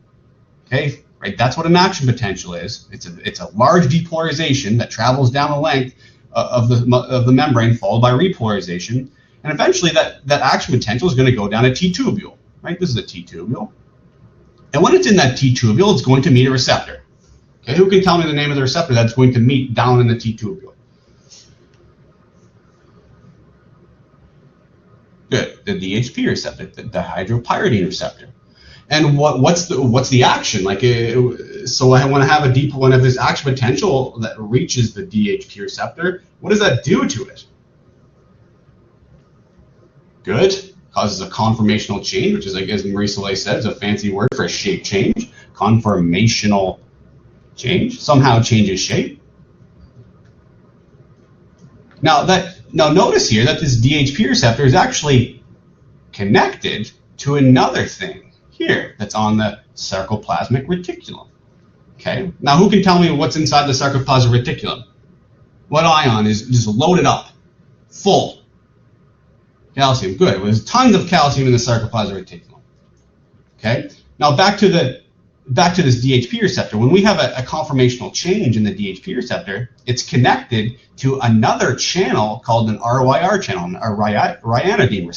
Okay, right? That's what an action potential is. It's a large depolarization that travels down the length of the membrane, followed by repolarization, and eventually that action potential is going to go down a T-tubule. Right? This is a T-tubule. And when it's in that T-tubule, it's going to meet a receptor. Okay, who can tell me the name of the receptor that's going to meet down in the T-tubule? Good, the DHP receptor, the dihydropyridine receptor. And what's the action? So I want to have when I have this action potential that reaches the DHP receptor. What does that do to it? Good. causes a conformational change, which is, like, as Marie Soleil said, is a fancy word for a shape change. Conformational change somehow changes shape. Now notice here that this DHP receptor is actually connected to another thing here that's on the sarcoplasmic reticulum. Okay. Now who can tell me what's inside the sarcoplasmic reticulum? What ion is just loaded up, full? Calcium. Good. There's tons of calcium in the sarcoplasmic reticulum. Okay. Now back to this DHP receptor. When we have a conformational change in the DHP receptor, it's connected to another channel called an RYR channel, a ryanodine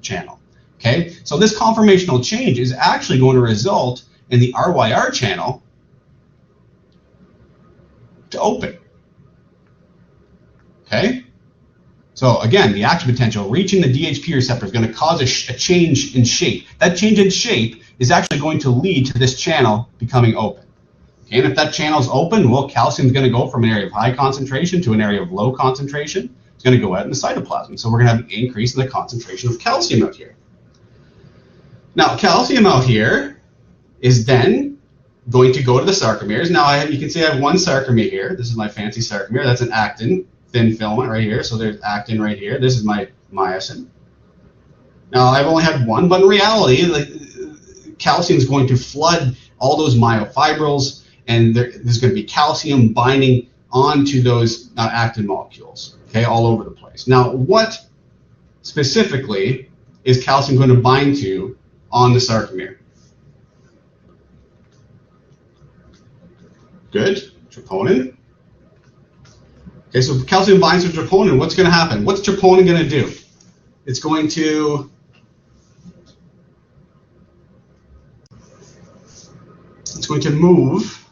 channel. Okay. So this conformational change is actually going to result in the RYR channel to open. Okay. So again, the action potential reaching the DHP receptor is going to cause a change in shape. That change in shape is actually going to lead to this channel becoming open. Okay, and if that channel is open, well, calcium is going to go from an area of high concentration to an area of low concentration. It's going to go out in the cytoplasm. So we're going to have an increase in the concentration of calcium out here. Now, calcium out here is then going to go to the sarcomeres. Now, you can see I have one sarcomere here. This is my fancy sarcomere. That's an actin thin filament right here. So there's actin right here. This is my myosin. Now, I've only had one, but in reality, calcium is going to flood all those myofibrils, and there's going to be calcium binding onto those actin molecules, okay, all over the place. Now, what specifically is calcium going to bind to on the sarcomere? Good, troponin. Okay, so if calcium binds to troponin, what's going to happen? What's troponin going to do? It's going to move.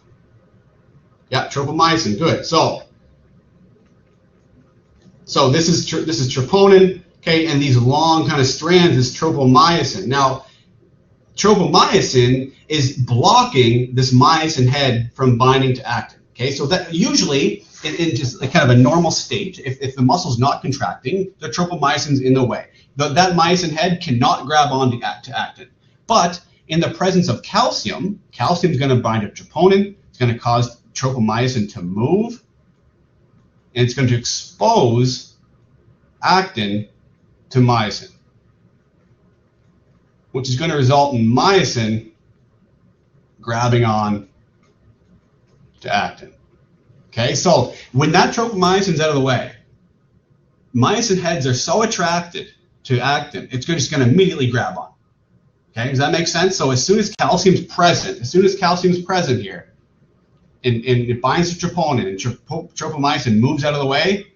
Yeah, tropomyosin. Good. So this is troponin. Okay, and these long kind of strands is tropomyosin. Now, tropomyosin is blocking this myosin head from binding to actin. Okay, so that usually in just kind of a normal state, if the muscle's not contracting, the tropomyosin's in the way. That myosin head cannot grab onto actin. But in the presence of calcium, calcium's going to bind to troponin. It's going to cause tropomyosin to move, and it's going to expose actin to myosin, which is going to result in myosin grabbing on to actin. Okay, so when that tropomyosin's out of the way, myosin heads are so attracted to actin, it's just going to immediately grab on. Okay, does that make sense? So as soon as calcium's present here, and it binds to troponin, and tropomyosin moves out of the way,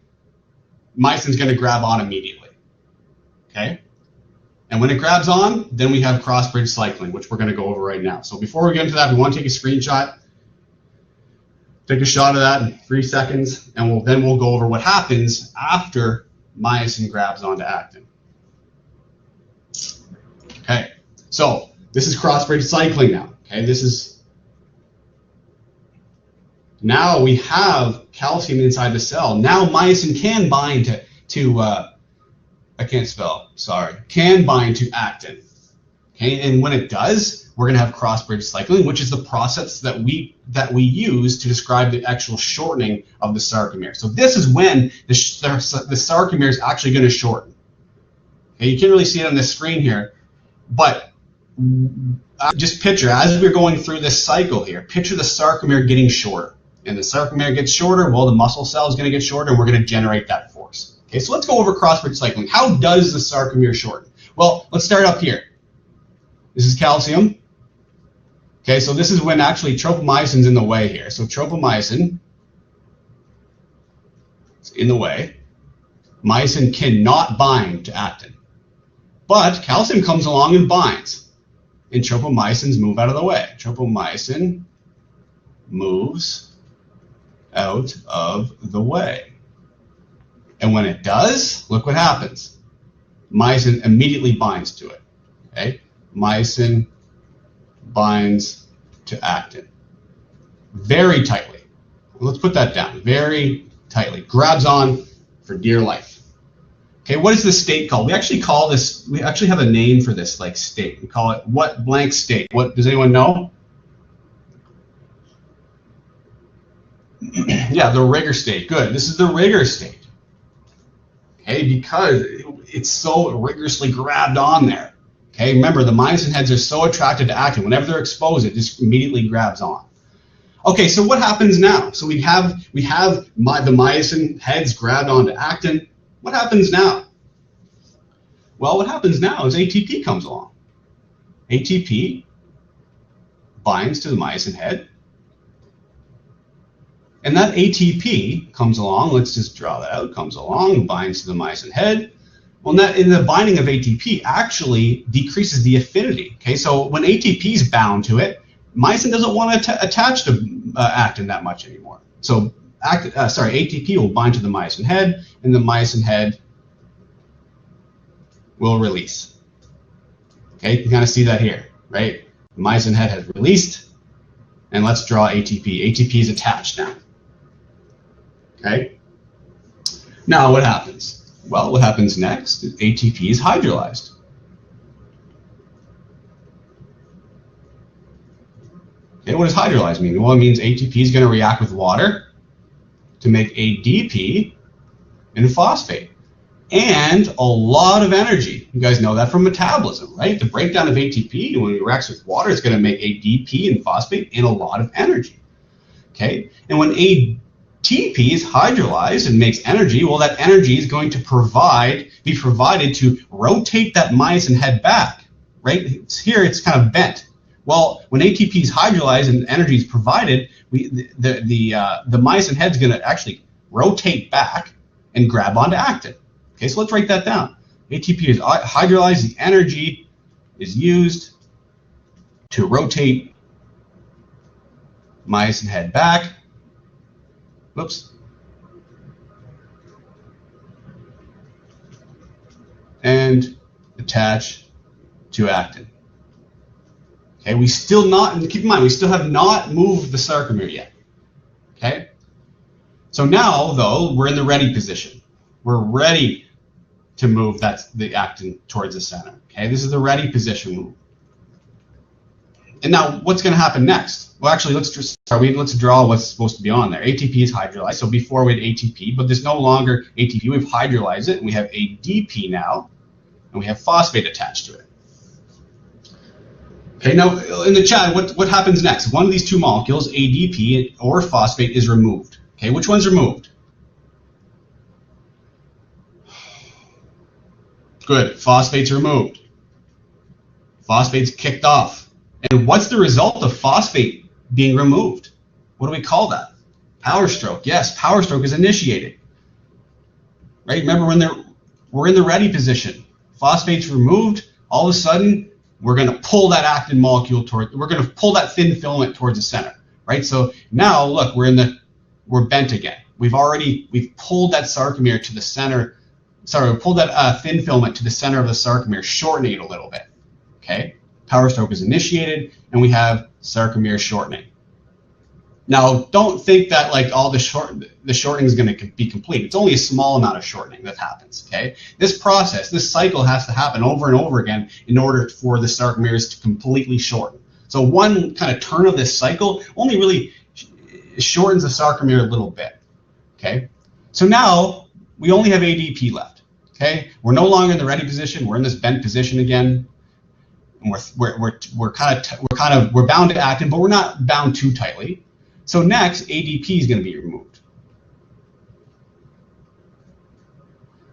myosin's going to grab on immediately. Okay, and when it grabs on, then we have cross-bridge cycling, which we're going to go over right now. So before we get into that, we want to take a screenshot. Take a shot of that in 3 seconds, and then we'll go over what happens after myosin grabs onto actin. Okay, so this is cross-bridge cycling now. Okay, now we have calcium inside the cell. Now myosin can bind can bind to actin. Okay, and when it does, we're going to have cross-bridge cycling, which is the process that we use to describe the actual shortening of the sarcomere. So this is when the sarcomere is actually going to shorten. Okay, you can't really see it on the screen here, but just picture, as we're going through this cycle here, picture the sarcomere getting shorter. And the sarcomere gets shorter, well, the muscle cell is going to get shorter, and we're going to generate that force. Okay, so let's go over cross-bridge cycling. How does the sarcomere shorten? Well, let's start up here. This is calcium. Okay, so this is when actually tropomyosin's in the way here. So tropomyosin is in the way. Myosin cannot bind to actin. But calcium comes along and binds. And tropomyosins move out of the way. Tropomyosin moves out of the way. And when it does, look what happens. Myosin immediately binds to it. Okay? Myosin binds to actin very tightly. Let's put that down. Very tightly. Grabs on for dear life. Okay. Okay, what is this state called? We actually have a name for this like state. We call it what blank state? What, does anyone know? Yeah, the rigor state. Good. This is the rigor state. Okay, because it's so rigorously grabbed on there. Okay, remember the myosin heads are so attracted to actin. Whenever they're exposed, it just immediately grabs on. Okay, so what happens now? So we have the myosin heads grabbed onto actin. What happens now? Well, what happens now is ATP comes along. ATP binds to the myosin head. And that ATP comes along, let's just draw that out, comes along, binds to the myosin head. Well, in the binding of ATP actually decreases the affinity. Okay, so when ATP is bound to it, myosin doesn't want to attach to actin that much anymore. So ATP will bind to the myosin head, and the myosin head will release. Okay, you can kind of see that here, right? The myosin head has released, and let's draw ATP. ATP is attached now. Okay. Now what happens? Well, what happens next is ATP is hydrolyzed. Okay, what does hydrolyzed mean? Well, it means ATP is going to react with water to make ADP and phosphate. And a lot of energy. You guys know that from metabolism, right? The breakdown of ATP, when it reacts with water, it's going to make ADP and phosphate and a lot of energy. Okay, and when ATP is hydrolyzed and makes energy, well, that energy is going to be provided to rotate that myosin head back, right? Here it's kind of bent. Well, when ATP is hydrolyzed and energy is provided, the myosin head is going to actually rotate back and grab onto actin. Okay, so let's write that down. ATP is hydrolyzed, the energy is used to rotate myosin head back. Whoops. And attach to actin. Okay, keep in mind, we still have not moved the sarcomere yet. Okay? So now, though, we're in the ready position. We're ready to move the actin towards the center. Okay, this is the ready position move. And now, what's going to happen next? Well, actually, let's draw what's supposed to be on there. ATP is hydrolyzed. So before we had ATP, but there's no longer ATP. We've hydrolyzed it, and we have ADP now, and we have phosphate attached to it. Okay, now in the chat, what happens next? One of these two molecules, ADP or phosphate, is removed. Okay, which one's removed? Good, phosphate's removed. Phosphate's kicked off. And what's the result of phosphate being removed? What do we call that? Power stroke. Yes, power stroke is initiated. Right? Remember we're in the ready position. Phosphate's removed. All of a sudden, we're going to pull that actin molecule we're going to pull that thin filament towards the center. Right? So now look, we're bent again. We've pulled that sarcomere to the center. Sorry, we pulled that thin filament to the center of the sarcomere, shortening it a little bit. Okay? Power stroke is initiated, and we have sarcomere shortening. Now, don't think that like all the shortening is going to be complete. It's only a small amount of shortening that happens. Okay, this cycle has to happen over and over again in order for the sarcomeres to completely shorten. So one kind of turn of this cycle only really shortens the sarcomere a little bit. Okay, so now we only have ADP left. Okay, we're no longer in the ready position. We're in this bent position again. And we're bound to actin, but we're not bound too tightly. So next, ADP is going to be removed.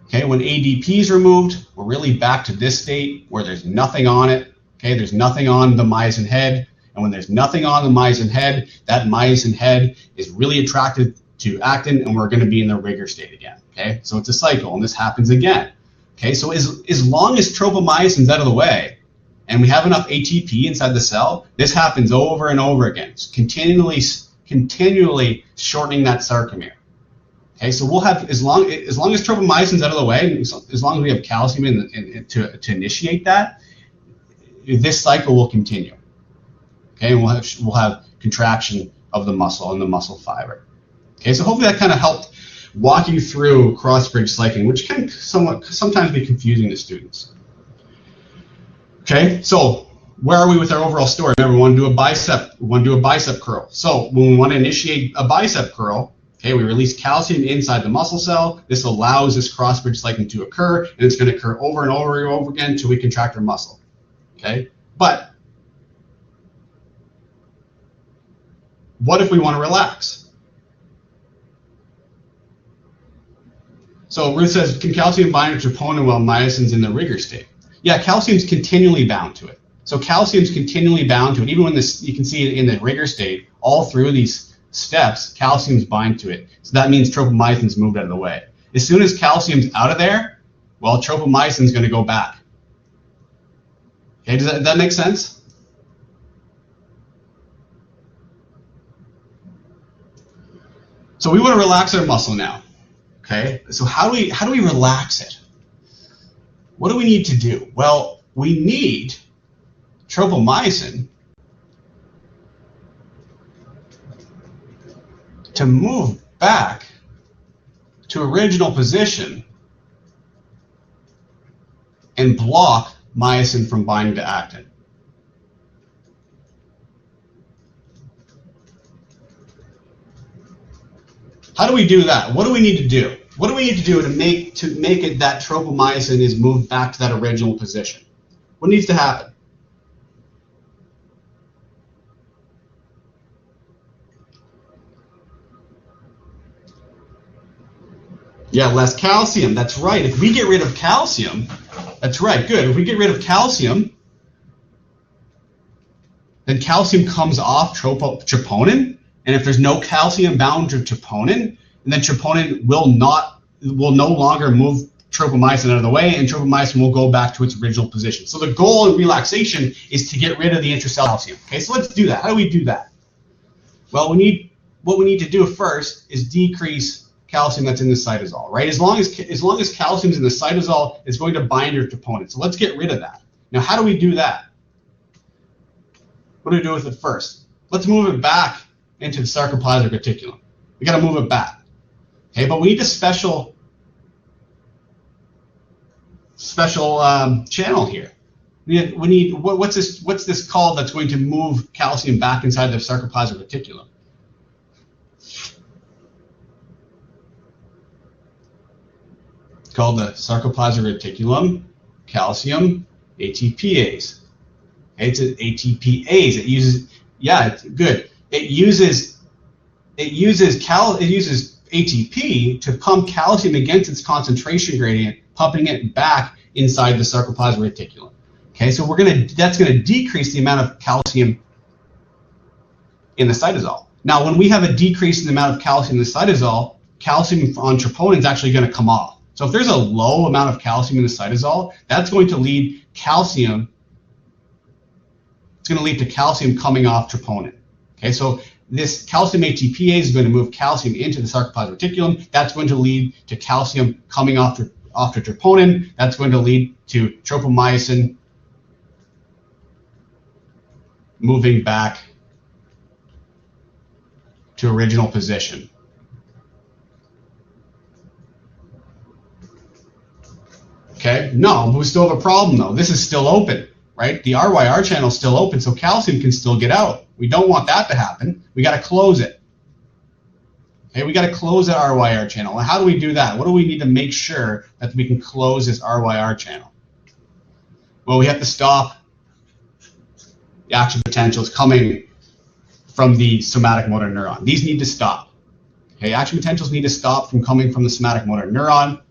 Okay, when ADP is removed, we're really back to this state where there's nothing on it. Okay, there's nothing on the myosin head, and when there's nothing on the myosin head, that myosin head is really attracted to actin, and we're going to be in the rigor state again. Okay, so it's a cycle, and this happens again. Okay, so as long as tropomyosin's out of the way, and we have enough ATP inside the cell, this happens over and over again. It's continually shortening that sarcomere. Okay, so we'll have, as long as tropomyosin's out of the way, and as long as we have calcium to initiate that, this cycle will continue. Okay, and we'll have contraction of the muscle and the muscle fiber. Okay, so hopefully that kind of helped walk you through cross-bridge cycling, which can sometimes be confusing to students. Okay, so where are we with our overall story? Remember, we want to do a bicep curl. So when we want to initiate a bicep curl, okay, we release calcium inside the muscle cell. This allows this cross-bridge cycling to occur, and it's going to occur over and over and over again until we contract our muscle. Okay, but what if we want to relax? So Ruth says, can calcium bind to troponin while myosin's in the rigor state? Yeah, calcium's continually bound to it. So calcium's continually bound to it. Even when this, you can see it in the rigor state, all through these steps, calcium's bind to it. So that means tropomyosin's moved out of the way. As soon as calcium's out of there, well, tropomyosin's going to go back. Okay, does that make sense? So we want to relax our muscle now. Okay, so how do we relax it? What do we need to do? Well, we need tropomyosin to move back to original position and block myosin from binding to actin. How do we do that? What do we need to do? What do we need to do to make it that tropomyosin is moved back to that original position? What needs to happen? Yeah, less calcium. That's right. If we get rid of calcium, that's right. Good. If we get rid of calcium, then calcium comes off troponin. And if there's no calcium bound to troponin, then troponin will no longer move tropomyosin out of the way, and tropomyosin will go back to its original position. So the goal in relaxation is to get rid of the intracellular calcium. Okay, so let's do that. How do we do that? Well, what we need to do first is decrease calcium that's in the cytosol, right? As long as calcium's in the cytosol, it's going to bind to troponin. So let's get rid of that. Now, how do we do that? What do we do with it first? Let's move it back into the sarcoplasmic reticulum. We got to move it back. Okay, but we need a special channel here. We need what's this called that's going to move calcium back inside the sarcoplasmic reticulum? It's called the sarcoplasmic reticulum calcium ATPase. Okay, it's an ATPase. It uses, yeah, it's good. It uses ATP to pump calcium against its concentration gradient, pumping it back inside the sarcoplasmic reticulum. Okay, so that's gonna decrease the amount of calcium in the cytosol. Now, when we have a decrease in the amount of calcium in the cytosol, calcium on troponin is actually going to come off. So if there's a low amount of calcium in the cytosol, that's going to lead calcium. It's going to lead to calcium coming off troponin. Okay, so this calcium ATPase is going to move calcium into the sarcoplasmic reticulum. That's going to lead to calcium coming off to troponin. That's going to lead to tropomyosin moving back to original position. Okay, no, we still have a problem though. This is still open, right? The RYR channel is still open, so calcium can still get out. We don't want that to happen. We got to close it. Okay, we got to close that RYR channel. And how do we do that? What do we need to make sure that we can close this RYR channel? Well, we have to stop the action potentials coming from the somatic motor neuron. These need to stop. Okay, action potentials need to stop from coming from the somatic motor neuron.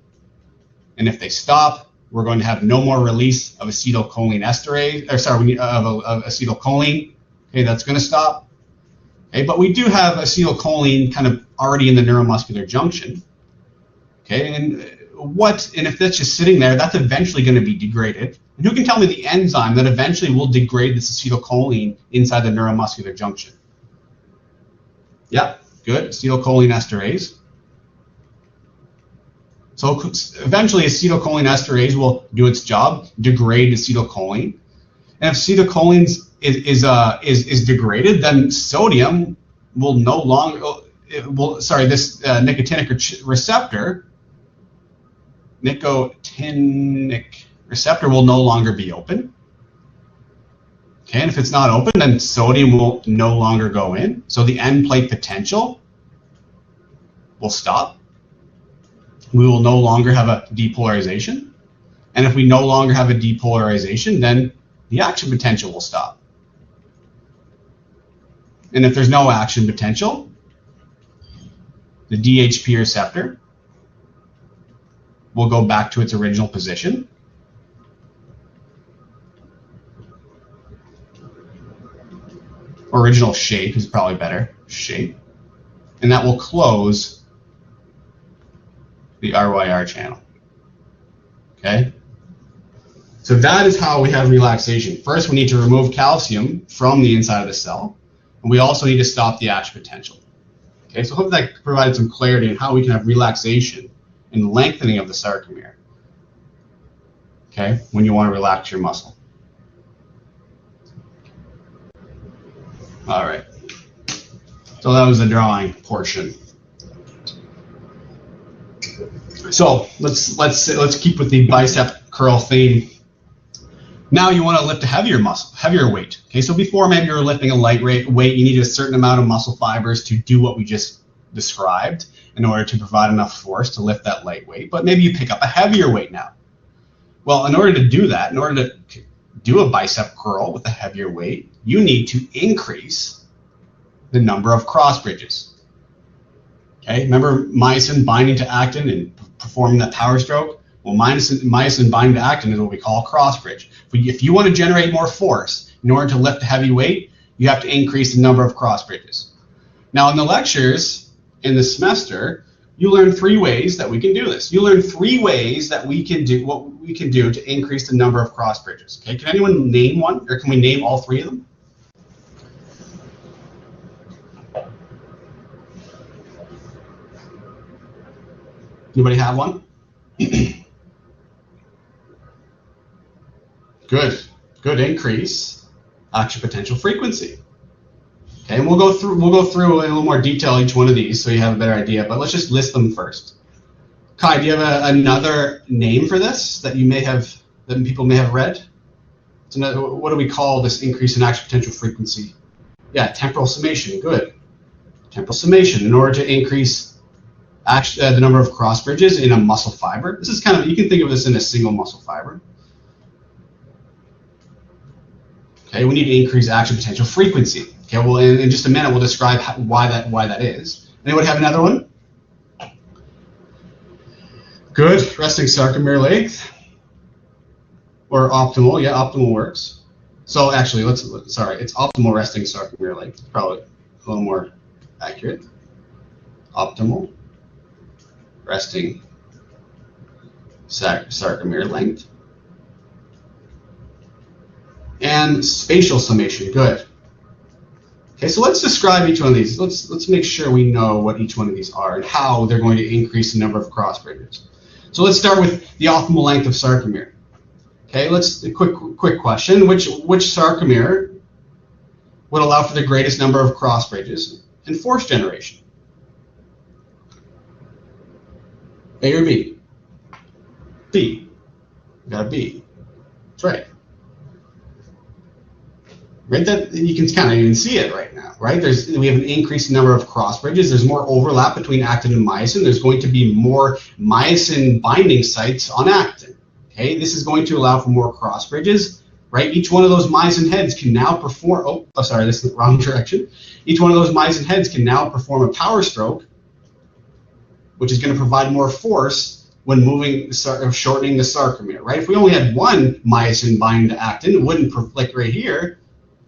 And if they stop, we're going to have no more release of acetylcholine esterase, or sorry, of acetylcholine. Okay, that's going to stop. Okay, but we do have acetylcholine kind of already in the neuromuscular junction. Okay, and if that's just sitting there, that's eventually going to be degraded. And who can tell me the enzyme that eventually will degrade this acetylcholine inside the neuromuscular junction? Yeah, good, acetylcholine esterase. So eventually acetylcholine esterase will do its job, degrade acetylcholine. And if acetylcholine is degraded, then sodium will no longer, this nicotinic receptor will no longer be open. Okay, and if it's not open, then sodium will no longer go in. So the end plate potential will stop. We will no longer have a depolarization. And if we no longer have a depolarization, then the action potential will stop. And if there's no action potential, the DHP receptor will go back to its original position. Original shape is probably better, shape. And that will close the RYR channel. Okay? So that is how we have relaxation. First, we need to remove calcium from the inside of the cell. And we also need to stop the action potential. Okay, so hopefully that provided some clarity on how we can have relaxation and lengthening of the sarcomere. Okay, when you want to relax your muscle. All right. So that was the drawing portion. So let's keep with the bicep curl theme. Now you want to lift a heavier weight. Okay, so before maybe you're lifting a light weight, you need a certain amount of muscle fibers to do what we just described in order to provide enough force to lift that light weight. But maybe you pick up a heavier weight now. Well, in order to do that, in order to do a bicep curl with a heavier weight, you need to increase the number of cross bridges. Okay, remember myosin binding to actin and performing that power stroke? Well, myosin binding to actin is what we call a cross bridge. If you want to generate more force in order to lift a heavy weight, you have to increase the number of cross bridges. Now, in the lectures in the semester, you learn 3 ways that we can do this. You learn 3 ways that we can do what we can do to increase the number of cross bridges. Okay, can anyone name one, or can we name all 3 of them? Anybody have one? Good increase action potential frequency. Okay, and we'll go through in a little more detail each one of these so you have a better idea, but let's just list them first. Kai, do you have another name for this that people may have read? It's another, what do we call this increase in action potential frequency? Yeah, temporal summation. Good. Temporal summation in order to increase the number of cross bridges in a muscle fiber. This is kind of, you can think of this in a single muscle fiber. Okay, we need to increase action potential frequency. Okay, well, in just a minute we'll describe why that is. Anyone have another one? Good, resting sarcomere length, or optimal. Yeah, optimal works. So actually, it's optimal resting sarcomere length. Probably a little more accurate. Optimal resting sarcomere length. And spatial summation, good. Okay, so let's describe each one of these. Let's make sure we know what each one of these are and how they're going to increase the number of cross bridges. So let's start with the optimal length of sarcomere. Okay, a quick question. Which sarcomere would allow for the greatest number of cross bridges and force generation? A or B? B. We got a B. That's right. Right, that you can kind of even see it right now, right? We have an increased number of cross bridges. There's more overlap between actin and myosin. There's going to be more myosin binding sites on actin. Okay, this is going to allow for more cross bridges, right? Each one of those myosin heads can now perform. Oh, sorry, this is the wrong direction. Each one of those myosin heads can now perform a power stroke, which is going to provide more force when shortening the sarcomere, right? If we only had one myosin binding to actin, it wouldn't, like right here,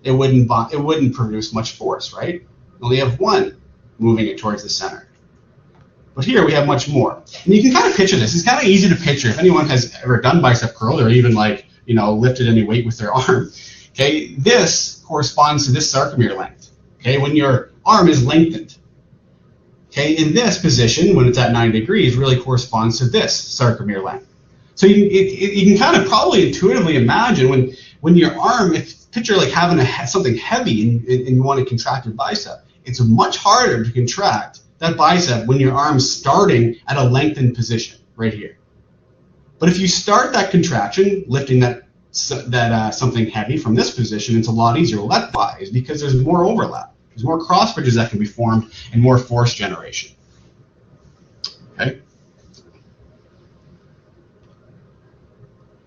it wouldn't produce much force, right? We only have one moving it towards the center. But here we have much more. And you can kind of picture this. It's kind of easy to picture if anyone has ever done bicep curl or even lifted any weight with their arm. Okay, this corresponds to this sarcomere length. Okay, when your arm is lengthened. Okay, in this position, when it's at 90 degrees, really corresponds to this sarcomere length. So you can kind of probably intuitively imagine when your arm, picture like having something heavy and you want to contract your bicep. It's much harder to contract that bicep when your arm's starting at a lengthened position right here. But if you start that contraction, lifting that something heavy from this position, it's a lot easier. Well, that's why, is because there's more overlap. There's more cross bridges that can be formed and more force generation. Okay.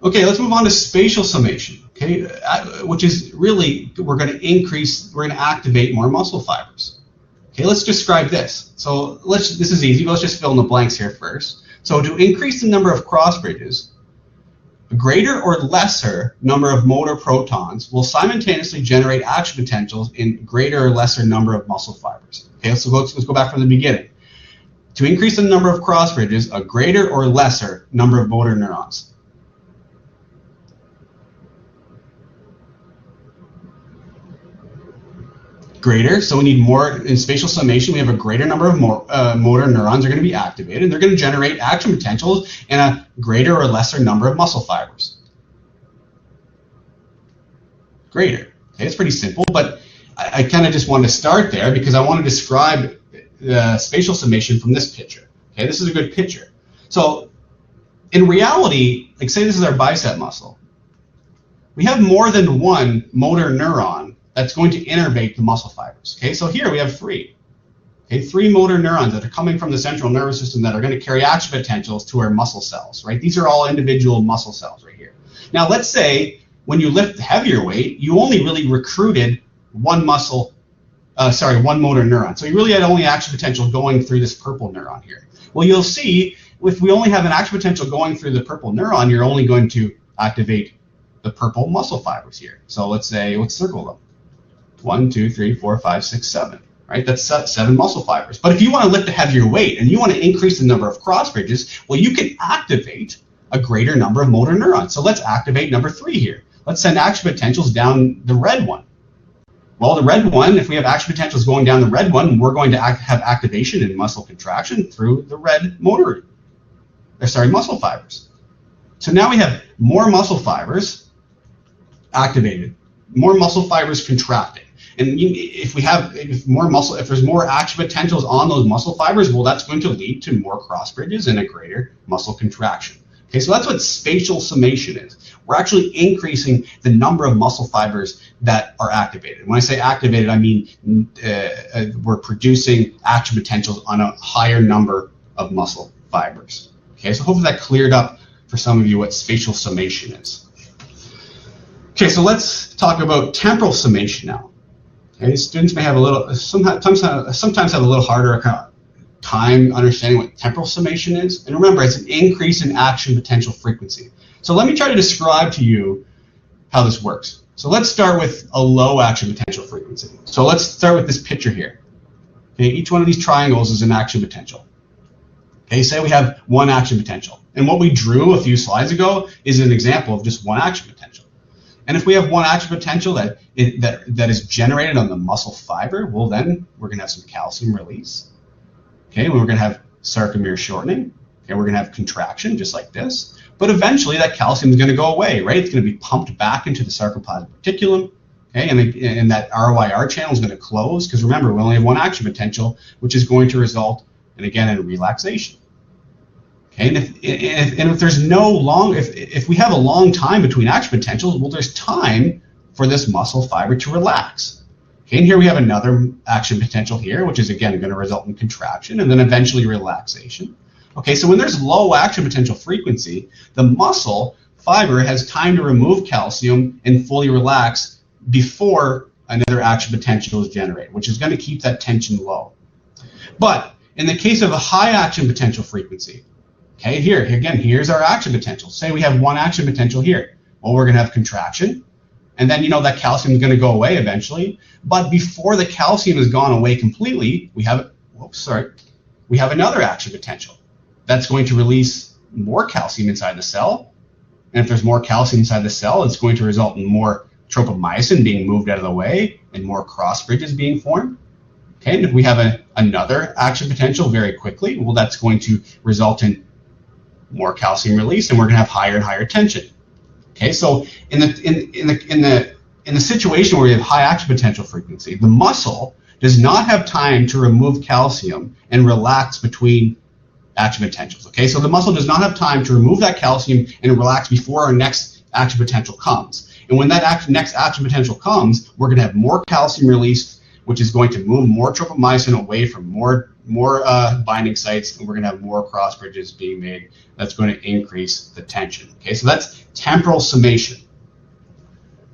Okay, let's move on to spatial summation. Okay, which is really, we're going to activate more muscle fibers. Okay, let's describe this. So this is easy, but let's just fill in the blanks here first. So to increase the number of cross bridges, a greater or lesser number of motor protons will simultaneously generate action potentials in greater or lesser number of muscle fibers. Okay, so let's go back from the beginning. To increase the number of cross bridges, a greater or lesser number of motor neurons. Greater, so we need more. In spatial summation, we have a greater number of motor neurons are going to be activated, and they're going to generate action potentials in a greater or lesser number of muscle fibers. Greater. Okay, it's pretty simple, but I kind of just wanted to start there because I want to describe the spatial summation from this picture. Okay, this is a good picture. So in reality, like say this is our bicep muscle. We have more than one motor neuron that's going to innervate the muscle fibers. Okay, so here we have three. Okay, three motor neurons that are coming from the central nervous system that are going to carry action potentials to our muscle cells, right? These are all individual muscle cells right here. Now let's say when you lift heavier weight, you only really recruited one motor neuron. So you really had only action potential going through this purple neuron here. Well, you'll see if we only have an action potential going through the purple neuron, you're only going to activate the purple muscle fibers here. So let's circle them. 1, 2, 3, 4, 5, 6, 7. Right? That's 7 muscle fibers. But if you want to lift a heavier weight and you want to increase the number of cross bridges, well, you can activate a greater number of motor neurons. So let's activate number 3 here. Let's send action potentials down the red one. Well, the red one, if we have action potentials going down the red one, we're going to have activation and muscle contraction through the red muscle fibers. So now we have more muscle fibers activated, more muscle fibers contracting. And if there's more action potentials on those muscle fibers, well, that's going to lead to more cross bridges and a greater muscle contraction. Okay, so that's what spatial summation is. We're actually increasing the number of muscle fibers that are activated. When I say activated, I mean we're producing action potentials on a higher number of muscle fibers. Okay, so hopefully that cleared up for some of you what spatial summation is. Okay, so let's talk about temporal summation now. Okay, students may have sometimes have a little harder time understanding what temporal summation is. And remember, it's an increase in action potential frequency. So let me try to describe to you how this works. So let's start with a low action potential frequency. So let's start with this picture here. Okay, each one of these triangles is an action potential. Okay, say we have one action potential. And what we drew a few slides ago is an example of just one action potential. And if we have one action potential that is generated on the muscle fiber, well then we're going to have some calcium release. Okay, we're going to have sarcomere shortening. Okay, we're going to have contraction just like this. But eventually that calcium is going to go away, right? It's going to be pumped back into the sarcoplasmic reticulum. Okay, and that RYR channel is going to close because remember, we only have one action potential, which is going to result, and again, in relaxation. Okay, and if there's if we have a long time between action potentials, well, there's time for this muscle fiber to relax. Okay, and here we have another action potential here, which is again going to result in contraction and then eventually relaxation. Okay, so when there's low action potential frequency, the muscle fiber has time to remove calcium and fully relax before another action potential is generated, which is going to keep that tension low. But in the case of a high action potential frequency, okay, here's our action potential. Say we have one action potential here. Well, we're going to have contraction, and then that calcium is going to go away eventually. But before the calcium has gone away completely, we have another action potential that's going to release more calcium inside the cell. And if there's more calcium inside the cell, it's going to result in more tropomyosin being moved out of the way and more cross bridges being formed. Okay, and if we have another action potential very quickly, well, that's going to result in more calcium release, and we're going to have higher and higher tension. Okay, so in the situation where we have high action potential frequency, the muscle does not have time to remove calcium and relax between action potentials. Okay, so the muscle does not have time to remove that calcium and relax before our next action potential comes. And when that next action potential comes, we're going to have more calcium released, which is going to move more tropomyosin away from more binding sites, and we're going to have more cross bridges being made. That's going to increase the tension. Okay, so that's temporal summation,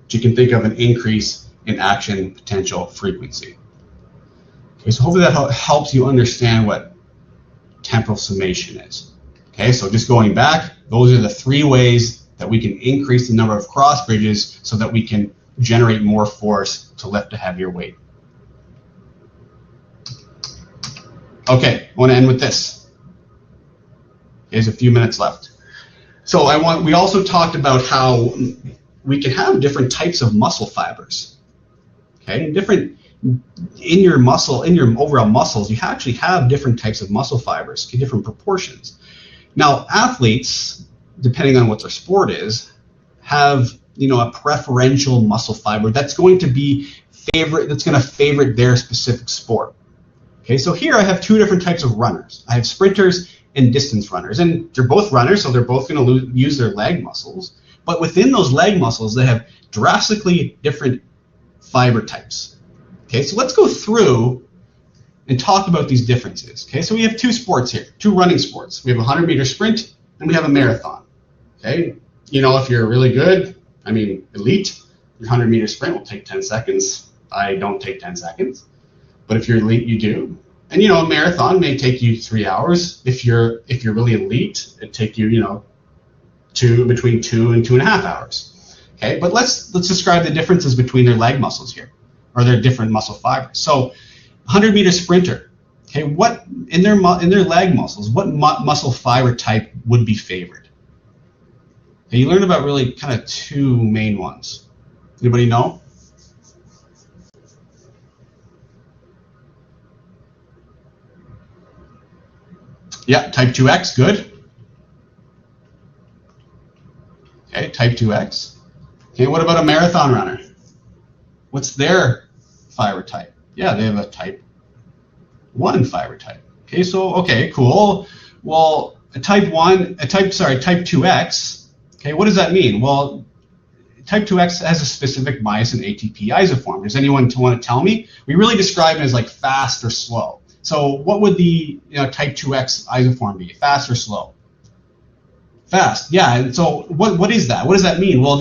which you can think of an increase in action potential frequency. Okay, so hopefully that helps you understand what temporal summation is. Okay, so just going back, those are the 3 ways that we can increase the number of cross bridges so that we can generate more force to lift a heavier weight. Okay, I want to end with this. There's a few minutes left. So we also talked about how we can have different types of muscle fibers. Okay, in your overall muscles, you actually have different types of muscle fibers, different proportions. Now, athletes, depending on what their sport is, have a preferential muscle fiber that's going to favorite their specific sport. Okay, so here I have 2 different types of runners. I have sprinters and distance runners, and they're both runners, so they're both going to use their leg muscles. But within those leg muscles, they have drastically different fiber types. Okay, so let's go through and talk about these differences. Okay, so we have 2 sports here, 2 running sports. We have a 100-meter sprint and we have a marathon. Okay, if you're really good, elite, your 100-meter sprint will take 10 seconds. I don't take 10 seconds. But if you're elite, you do. And a marathon may take you 3 hours. If you're really elite, it'd take you between 2 and 2.5 hours. Okay, but let's describe the differences between their leg muscles here, or their different muscle fibers. So, 100-meter sprinter. Okay, what in their leg muscles, what muscle fiber type would be favored? Okay, you learned about really kind of 2 main ones. Anybody know? Yeah, type 2X, good. Okay, type 2X. Okay, what about a marathon runner? What's their fiber type? Yeah, they have a type 1 fiber type. Okay, so, okay, cool. Well, type 2X, okay, what does that mean? Well, type 2X has a specific myosin ATP isoform. Does anyone want to tell me? We really describe it as like fast or slow. So what would the type 2X isoform be? Fast or slow? Fast, yeah. And so what is that? What does that mean? Well,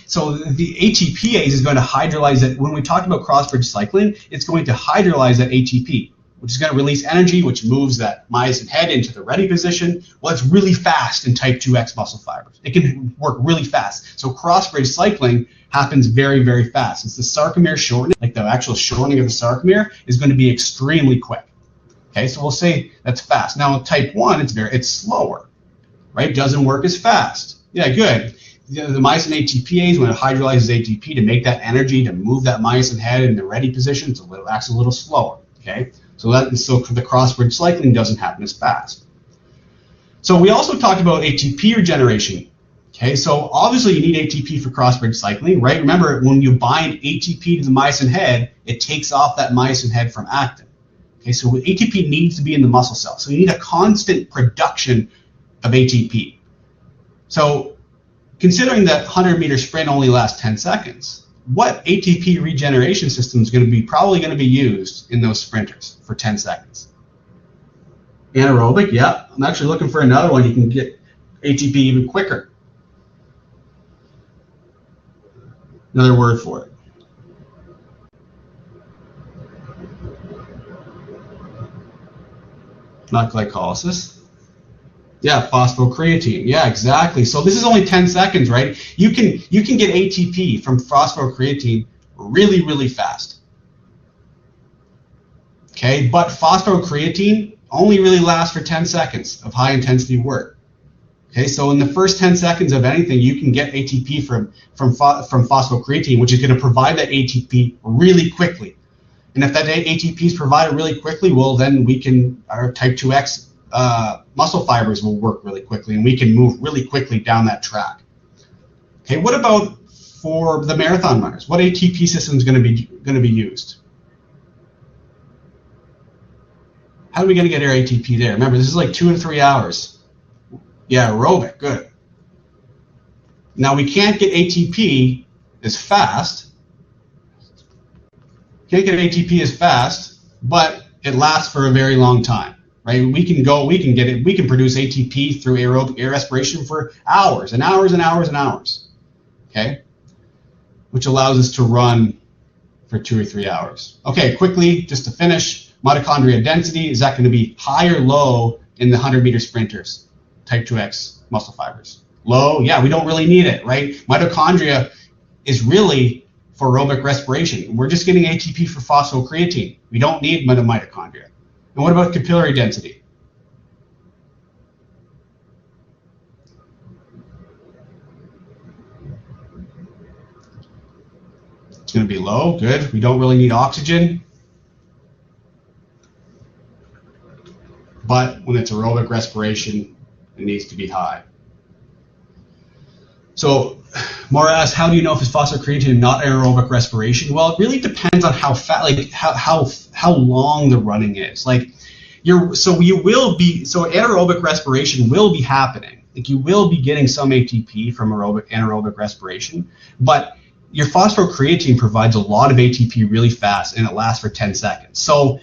so the ATPase is going to hydrolyze it. When we talked about cross-bridge cycling, it's going to hydrolyze that ATP, which is going to release energy, which moves that myosin head into the ready position. Well, it's really fast in type 2X muscle fibers. It can work really fast. So cross-bridge cycling happens very, very fast. It's the sarcomere shortening, like the actual shortening of the sarcomere, is going to be extremely quick. Okay, so we'll say that's fast. Now with type 1, it's slower, right? Doesn't work as fast. Yeah, good. The myosin ATPase, when it hydrolyzes ATP to make that energy to move that myosin head in the ready position, it acts a little slower. Okay, so the cross-bridge cycling doesn't happen as fast. So we also talked about ATP regeneration. Okay, so obviously you need ATP for cross-bridge cycling, right? Remember, when you bind ATP to the myosin head, it takes off that myosin head from actin. Okay, so ATP needs to be in the muscle cell. So you need a constant production of ATP. So considering that 100-meter sprint only lasts 10 seconds, what ATP regeneration system is probably going to be used in those sprinters for 10 seconds? Anaerobic, yeah. I'm actually looking for another one. You can get ATP even quicker. Another word for it. Not glycolysis. Yeah, phosphocreatine. Yeah, exactly. So this is only 10 seconds, right? You can get ATP from phosphocreatine really, really fast. Okay, but phosphocreatine only really lasts for 10 seconds of high intensity work. Okay, so in the first 10 seconds of anything, you can get ATP from phosphocreatine, which is going to provide that ATP really quickly. And if that ATP is provided really quickly, well, then our type 2X muscle fibers will work really quickly, and we can move really quickly down that track. Okay, what about for the marathon runners? What ATP system is going to be used? How are we going to get our ATP there? Remember, this is like 2 and 3 hours. Yeah, aerobic, good. Now we can't get ATP as fast. Can't get ATP as fast, but it lasts for a very long time, right? We can produce ATP through aerobic air respiration for hours and hours and hours and hours, okay? Which allows us to run for 2 or 3 hours. Okay, quickly, just to finish, mitochondria density, is that going to be high or low in the 100-meter sprinters, type 2X muscle fibers? Low, yeah, we don't really need it, right? Mitochondria is really for aerobic respiration. We're just getting ATP for phosphocreatine. We don't need mitochondria. And what about capillary density? It's going to be low, good. We don't really need oxygen. But when it's aerobic respiration, it needs to be high. So Maura asked, how do you know if it's phosphocreatine and not aerobic respiration? Well, it really depends on how how long the running is. Like anaerobic respiration will be happening. Like you will be getting some ATP from anaerobic respiration, but your phosphocreatine provides a lot of ATP really fast, and it lasts for 10 seconds. So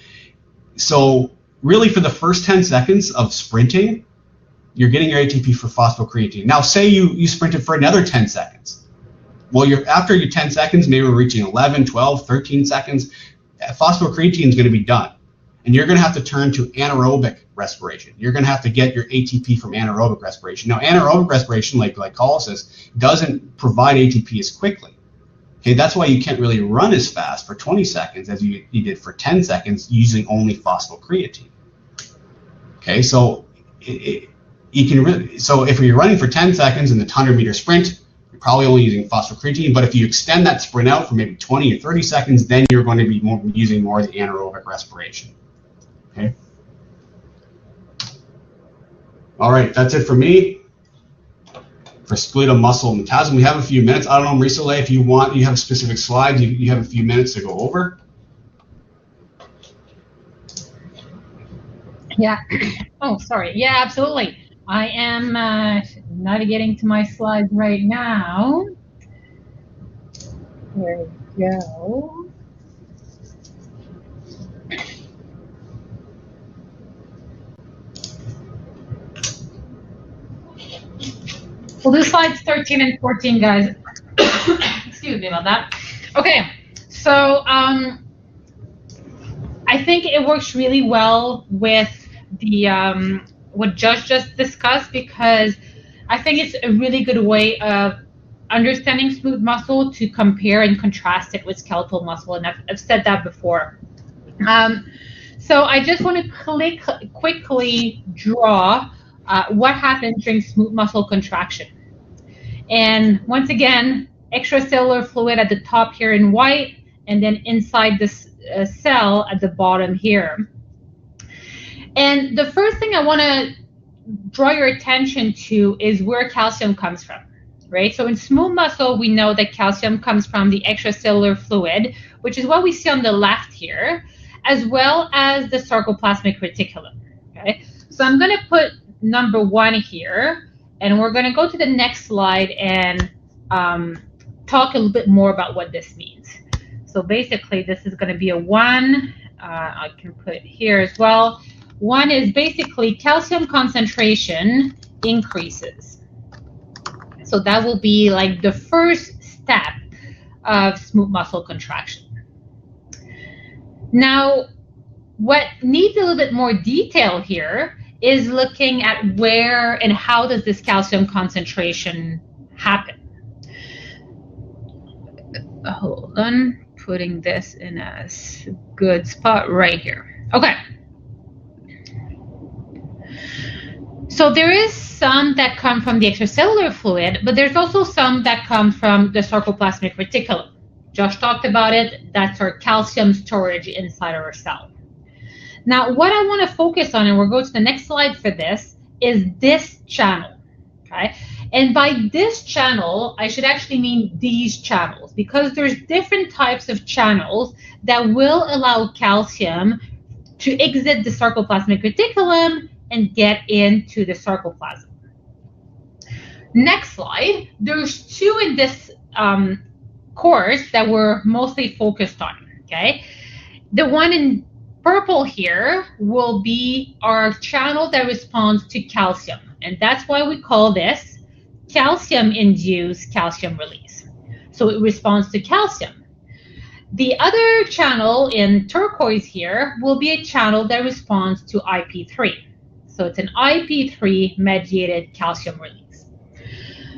really for the first 10 seconds of sprinting, you're getting your ATP for phosphocreatine. Now, say you sprinted for another 10 seconds. Well, after your 10 seconds, maybe we're reaching 11, 12, 13 seconds, phosphocreatine is going to be done. And you're going to have to turn to anaerobic respiration. You're going to have to get your ATP from anaerobic respiration. Now, anaerobic respiration, like glycolysis, doesn't provide ATP as quickly. Okay, that's why you can't really run as fast for 20 seconds as you did for 10 seconds using only phosphocreatine. Okay, so if you're running for 10 seconds in the 100-meter sprint, you're probably only using phosphocreatine. But if you extend that sprint out for maybe 20 or 30 seconds, then you're going to be using more of the anaerobic respiration. Okay. All right, that's it for me. For skeletal muscle metabolism, we have a few minutes. I don't know, Marie-Soleil, if you have specific slides, you have a few minutes to go over. Yeah. Oh, sorry. Yeah, absolutely. I am navigating to my slides right now. There we go. We'll do slides 13 and 14, guys. Excuse me about that. Okay, so I think it works really well with the what Josh just discussed, because I think it's a really good way of understanding smooth muscle to compare and contrast it with skeletal muscle, and I've said that before. So I just want to quickly draw what happens during smooth muscle contraction. And once again, extracellular fluid at the top here in white, and then inside this cell at the bottom here. And the first thing I want to draw your attention to is where calcium comes from, right? So in smooth muscle, we know that calcium comes from the extracellular fluid, which is what we see on the left here, as well as the sarcoplasmic reticulum, okay? So I'm going to put number 1 here, and we're going to go to the next slide and talk a little bit more about what this means. So basically, this is going to be a 1. I can put it here as well. 1 is basically calcium concentration increases. So that will be like the first step of smooth muscle contraction. Now, what needs a little bit more detail here is looking at where and how does this calcium concentration happen. Hold on, putting this in a good spot right here. Okay. So there is some that come from the extracellular fluid, but there's also some that come from the sarcoplasmic reticulum. Josh talked about it. That's our calcium storage inside our cell. Now, what I want to focus on, and we'll go to the next slide for this, is this channel, okay? And by this channel, I should actually mean these channels, because there's different types of channels that will allow calcium to exit the sarcoplasmic reticulum and get into the sarcoplasm. Next slide. There's two in this course that we're mostly focused on, okay? The one in purple here will be our channel that responds to calcium, and that's why we call this calcium-induced calcium release. So it responds to calcium. The other channel in turquoise here will be a channel that responds to IP3. So it's an IP3 mediated calcium release.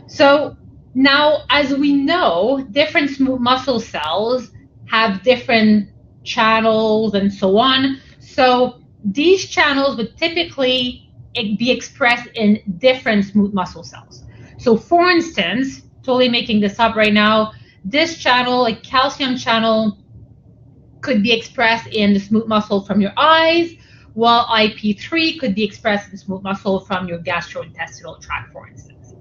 So now, as we know, different smooth muscle cells have different channels and so on. So these channels would typically be expressed in different smooth muscle cells. So for instance, totally making this up right now, this channel, a calcium channel, could be expressed in the smooth muscle from your eyes, while IP3 could be expressed in the smooth muscle from your gastrointestinal tract, for instance.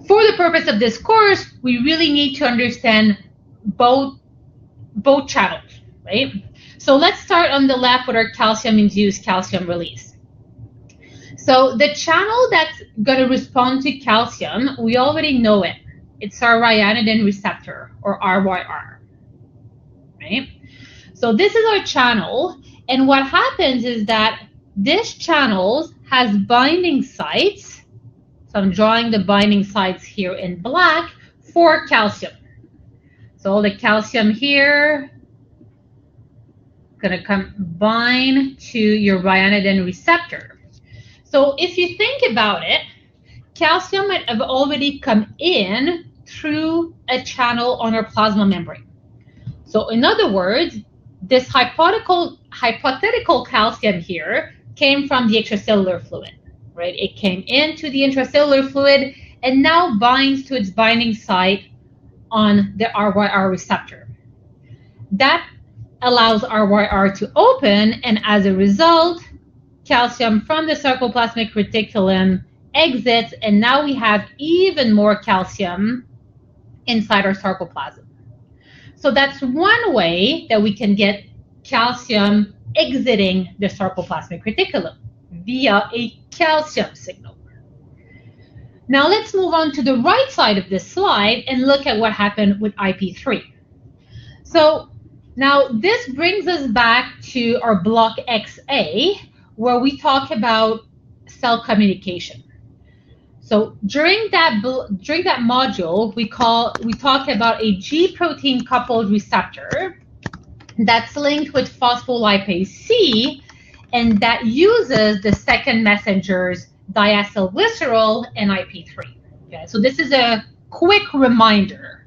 For the purpose of this course, we really need to understand both channels, right? So let's start on the left with our calcium-induced calcium release. So the channel that's going to respond to calcium, we already know it. It's our ryanodin receptor, or RYR, right? So this is our channel, and what happens is that this channel has binding sites. So I'm drawing the binding sites here in black for calcium. So all the calcium here going to combine to your ryanodin receptor. So if you think about it, calcium might have already come in through a channel on our plasma membrane. So in other words, this hypothetical calcium here came from the extracellular fluid, right? It came into the intracellular fluid and now binds to its binding site on the RYR receptor. That allows RYR to open, and as a result, calcium from the sarcoplasmic reticulum exits, and now we have even more calcium inside our sarcoplasm. So that's one way that we can get calcium exiting the sarcoplasmic reticulum via a calcium signal. Now let's move on to the right side of this slide and look at what happened with IP3. So now this brings us back to our block XA, where we talk about cell communication. So during that module, we talked about a G protein coupled receptor that's linked with phospholipase C, and that uses the second messenger's diacylglycerol and IP3. Okay, so this is a quick reminder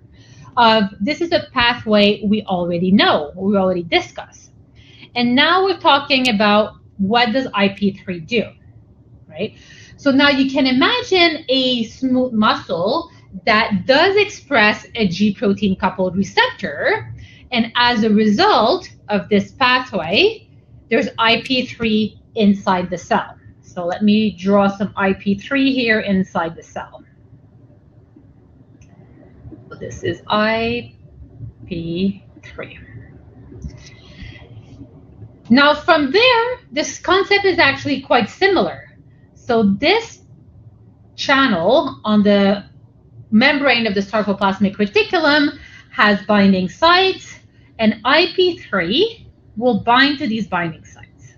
of this is a pathway we already know, we already discussed. And now we're talking about what does IP3 do, right? So now you can imagine a smooth muscle that does express a G protein coupled receptor, and as a result of this pathway, there's IP3 inside the cell. So let me draw some IP3 here inside the cell. So this is IP3. Now from there, this concept is actually quite similar. So this channel on the membrane of the sarcoplasmic reticulum has binding sites, and IP3 will bind to these binding sites.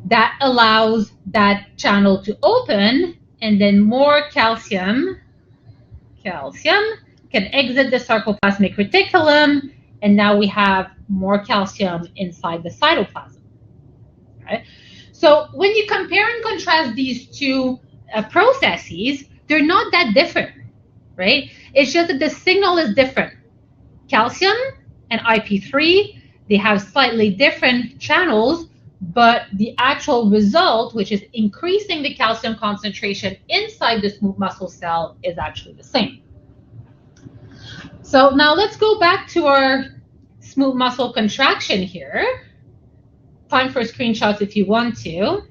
That allows that channel to open, and then more calcium can exit the sarcoplasmic reticulum, and now we have more calcium inside the cytoplasm. Right? So when you compare and contrast these two processes, they're not that different, right? It's just that the signal is different. Calcium and IP3, they have slightly different channels, but the actual result, which is increasing the calcium concentration inside the smooth muscle cell, is actually the same. So now let's go back to our smooth muscle contraction here. Time for screenshots if you want to.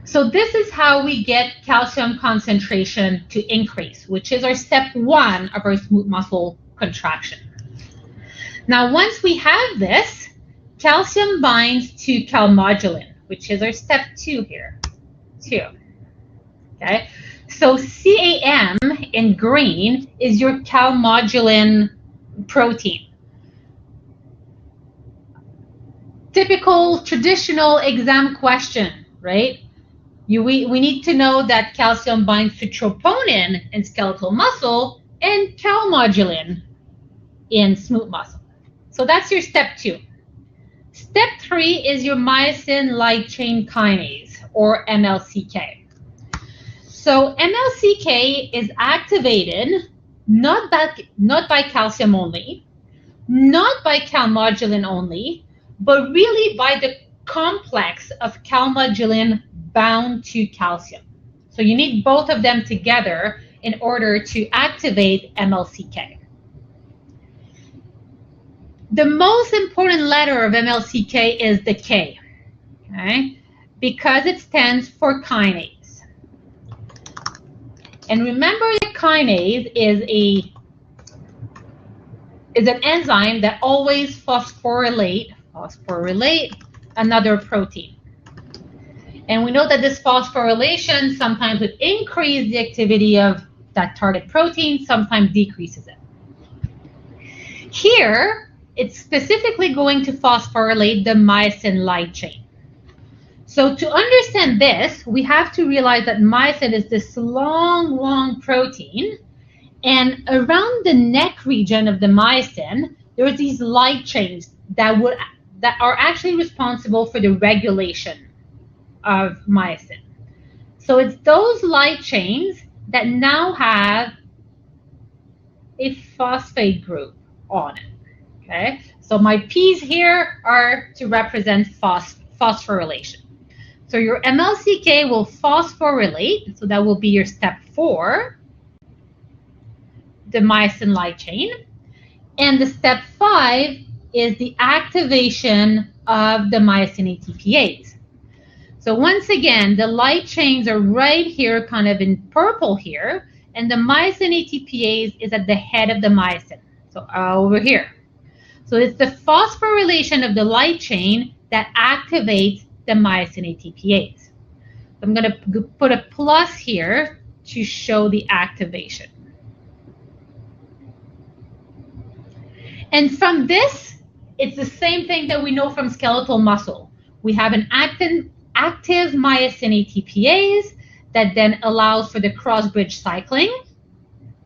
So this is how we get calcium concentration to increase, which is our step one of our smooth muscle contraction. Now, once we have this, calcium binds to calmodulin, which is our step 2 here. 2. Okay, so CAM in green is your calmodulin protein. Typical traditional exam question, right? We need to know that calcium binds to troponin in skeletal muscle and calmodulin in smooth muscle. So that's your step 2. Step 3 is your myosin light chain kinase, or MLCK. So MLCK is activated not by calcium only, not by calmodulin only, but really by the complex of calmodulin bound to calcium. So you need both of them together in order to activate MLCK. The most important letter of MLCK is the K, okay? Because it stands for kinase. And remember that kinase is an enzyme that always phosphorylate another protein. And we know that this phosphorylation sometimes would increase the activity of that target protein, sometimes decreases it. Here, it's specifically going to phosphorylate the myosin light chain. So to understand this, we have to realize that myosin is this long protein, and around the neck region of the myosin, there are these light chains that are actually responsible for the regulation of myosin. So it's those light chains that now have a phosphate group on it. Okay, so my P's here are to represent phosphorylation. So your MLCK will phosphorylate, so that will be your step 4, the myosin light chain. And the step 5 is the activation of the myosin ATPase. So once again, the light chains are right here, kind of in purple here, and the myosin ATPase is at the head of the myosin, so over here. So it's the phosphorylation of the light chain that activates the myosin ATPase. I'm going to put a plus here to show the activation. And from this, it's the same thing that we know from skeletal muscle. We have an active myosin ATPase that then allows for the cross-bridge cycling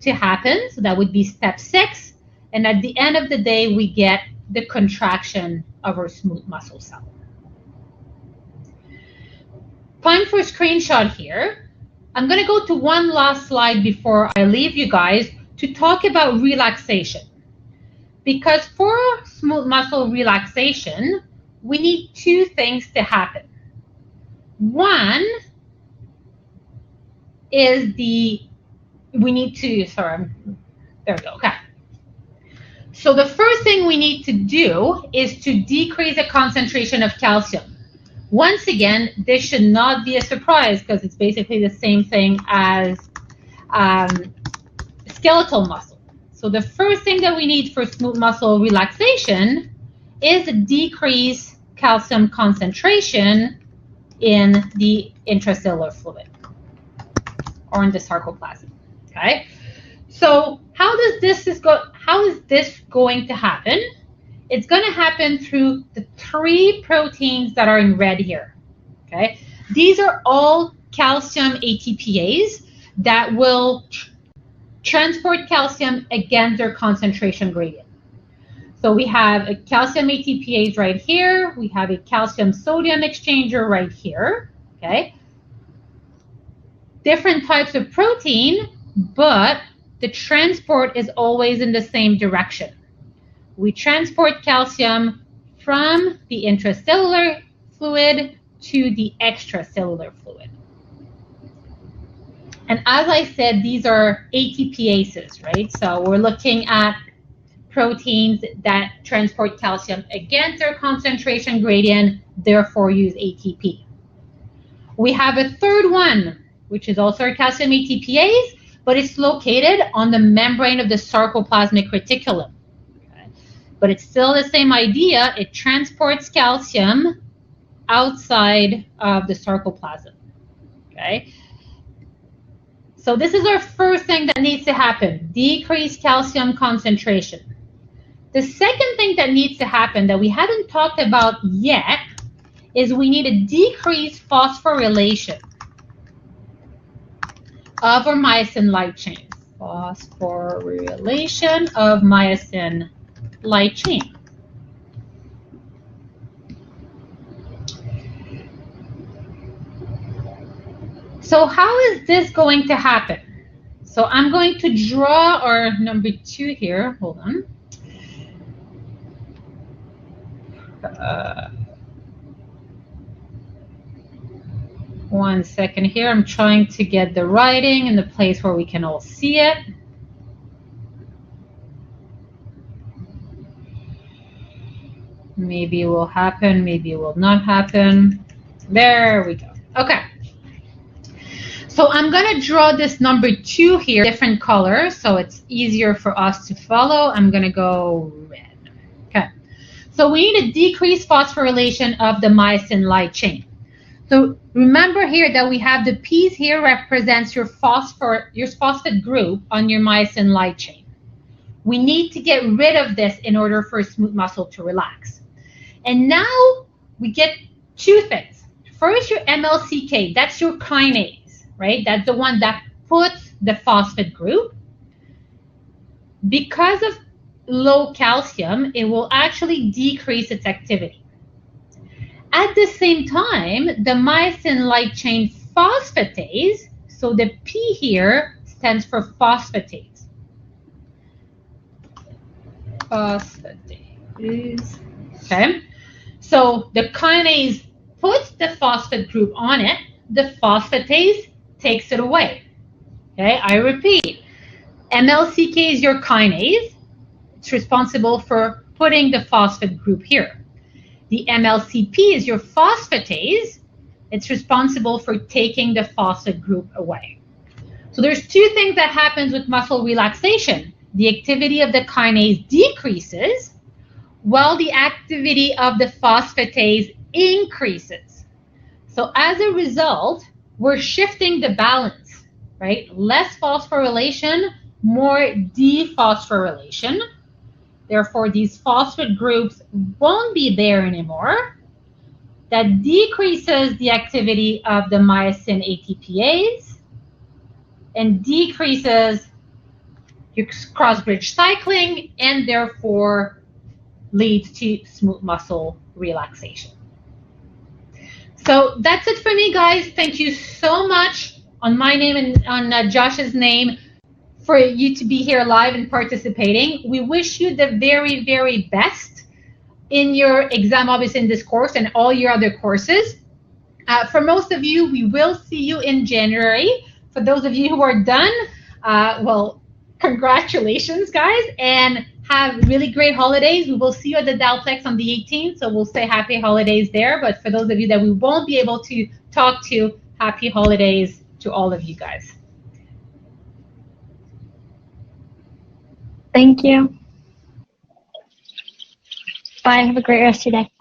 to happen. So that would be step 6. And at the end of the day, we get the contraction of our smooth muscle cell. Time for a screenshot here. I'm going to go to one last slide before I leave you guys to talk about relaxation. Because for smooth muscle relaxation, we need 2 things to happen. One is there we go, okay. So the first thing we need to do is to decrease the concentration of calcium. Once again, this should not be a surprise because it's basically the same thing as skeletal muscle. So the first thing that we need for smooth muscle relaxation is to decrease calcium concentration in the intracellular fluid or in the sarcoplasm. Okay. So how is this going to happen? It's going to happen through the 3 proteins that are in red here. Okay. These are all calcium ATPase that will transport calcium against their concentration gradient. So we have a calcium ATPase right here. We have a calcium sodium exchanger right here. Okay. Different types of protein, but the transport is always in the same direction. We transport calcium from the intracellular fluid to the extracellular fluid. And as I said, these are ATPases, right? So we're looking at proteins that transport calcium against their concentration gradient, therefore use ATP. We have a third one, which is also a calcium ATPase, but it's located on the membrane of the sarcoplasmic reticulum. Okay. but it's still the same idea. It transports calcium outside of the sarcoplasm. Okay? So this is our first thing that needs to happen, decrease calcium concentration. The second thing that needs to happen that we haven't talked about yet is we need to decrease phosphorylation of our myosin light chain. Phosphorylation of myosin light chain. So how is this going to happen? So I'm going to draw our number 2 here. Hold on. One second here. I'm trying to get the writing in the place where we can all see it. Maybe it will happen, maybe it will not happen. There we go. Okay. So I'm going to draw this number 2 here, different colors, so it's easier for us to follow. I'm going to go red. Okay. So we need to decrease phosphorylation of the myosin light chain. So remember here that we have the P's here represents your phosphate group on your myosin light chain. We need to get rid of this in order for a smooth muscle to relax. And now we get 2 things. First, your MLCK, that's your kinase, right? That's the one that puts the phosphate group. Because of low calcium, it will actually decrease its activity. At the same time, the myosin light chain phosphatase, so the P here stands for phosphatase. Phosphatase. Okay. So the kinase puts the phosphate group on it, the phosphatase takes it away. Okay, I repeat. MLCK is your kinase. It's responsible for putting the phosphate group here. The MLCP is your phosphatase. It's responsible for taking the phosphate group away. So there's 2 things that happens with muscle relaxation. The activity of the kinase decreases while the activity of the phosphatase increases. So as a result, we're shifting the balance, right? Less phosphorylation, more dephosphorylation. Therefore, these phosphate groups won't be there anymore. That decreases the activity of the myosin ATPase and decreases your cross-bridge cycling and therefore leads to smooth muscle relaxation. So that's it for me, guys. Thank you so much on my name and on Josh's name for you to be here live and participating. We wish you the very, very best in your exam, obviously in this course and all your other courses. For most of you, we will see you in January. For those of you who are done, well, congratulations, guys, and have really great holidays. We will see you at the Dalplex on the 18th, so we'll say happy holidays there. But for those of you that we won't be able to talk to, happy holidays to all of you guys. Thank you. Bye. Have a great rest of your day.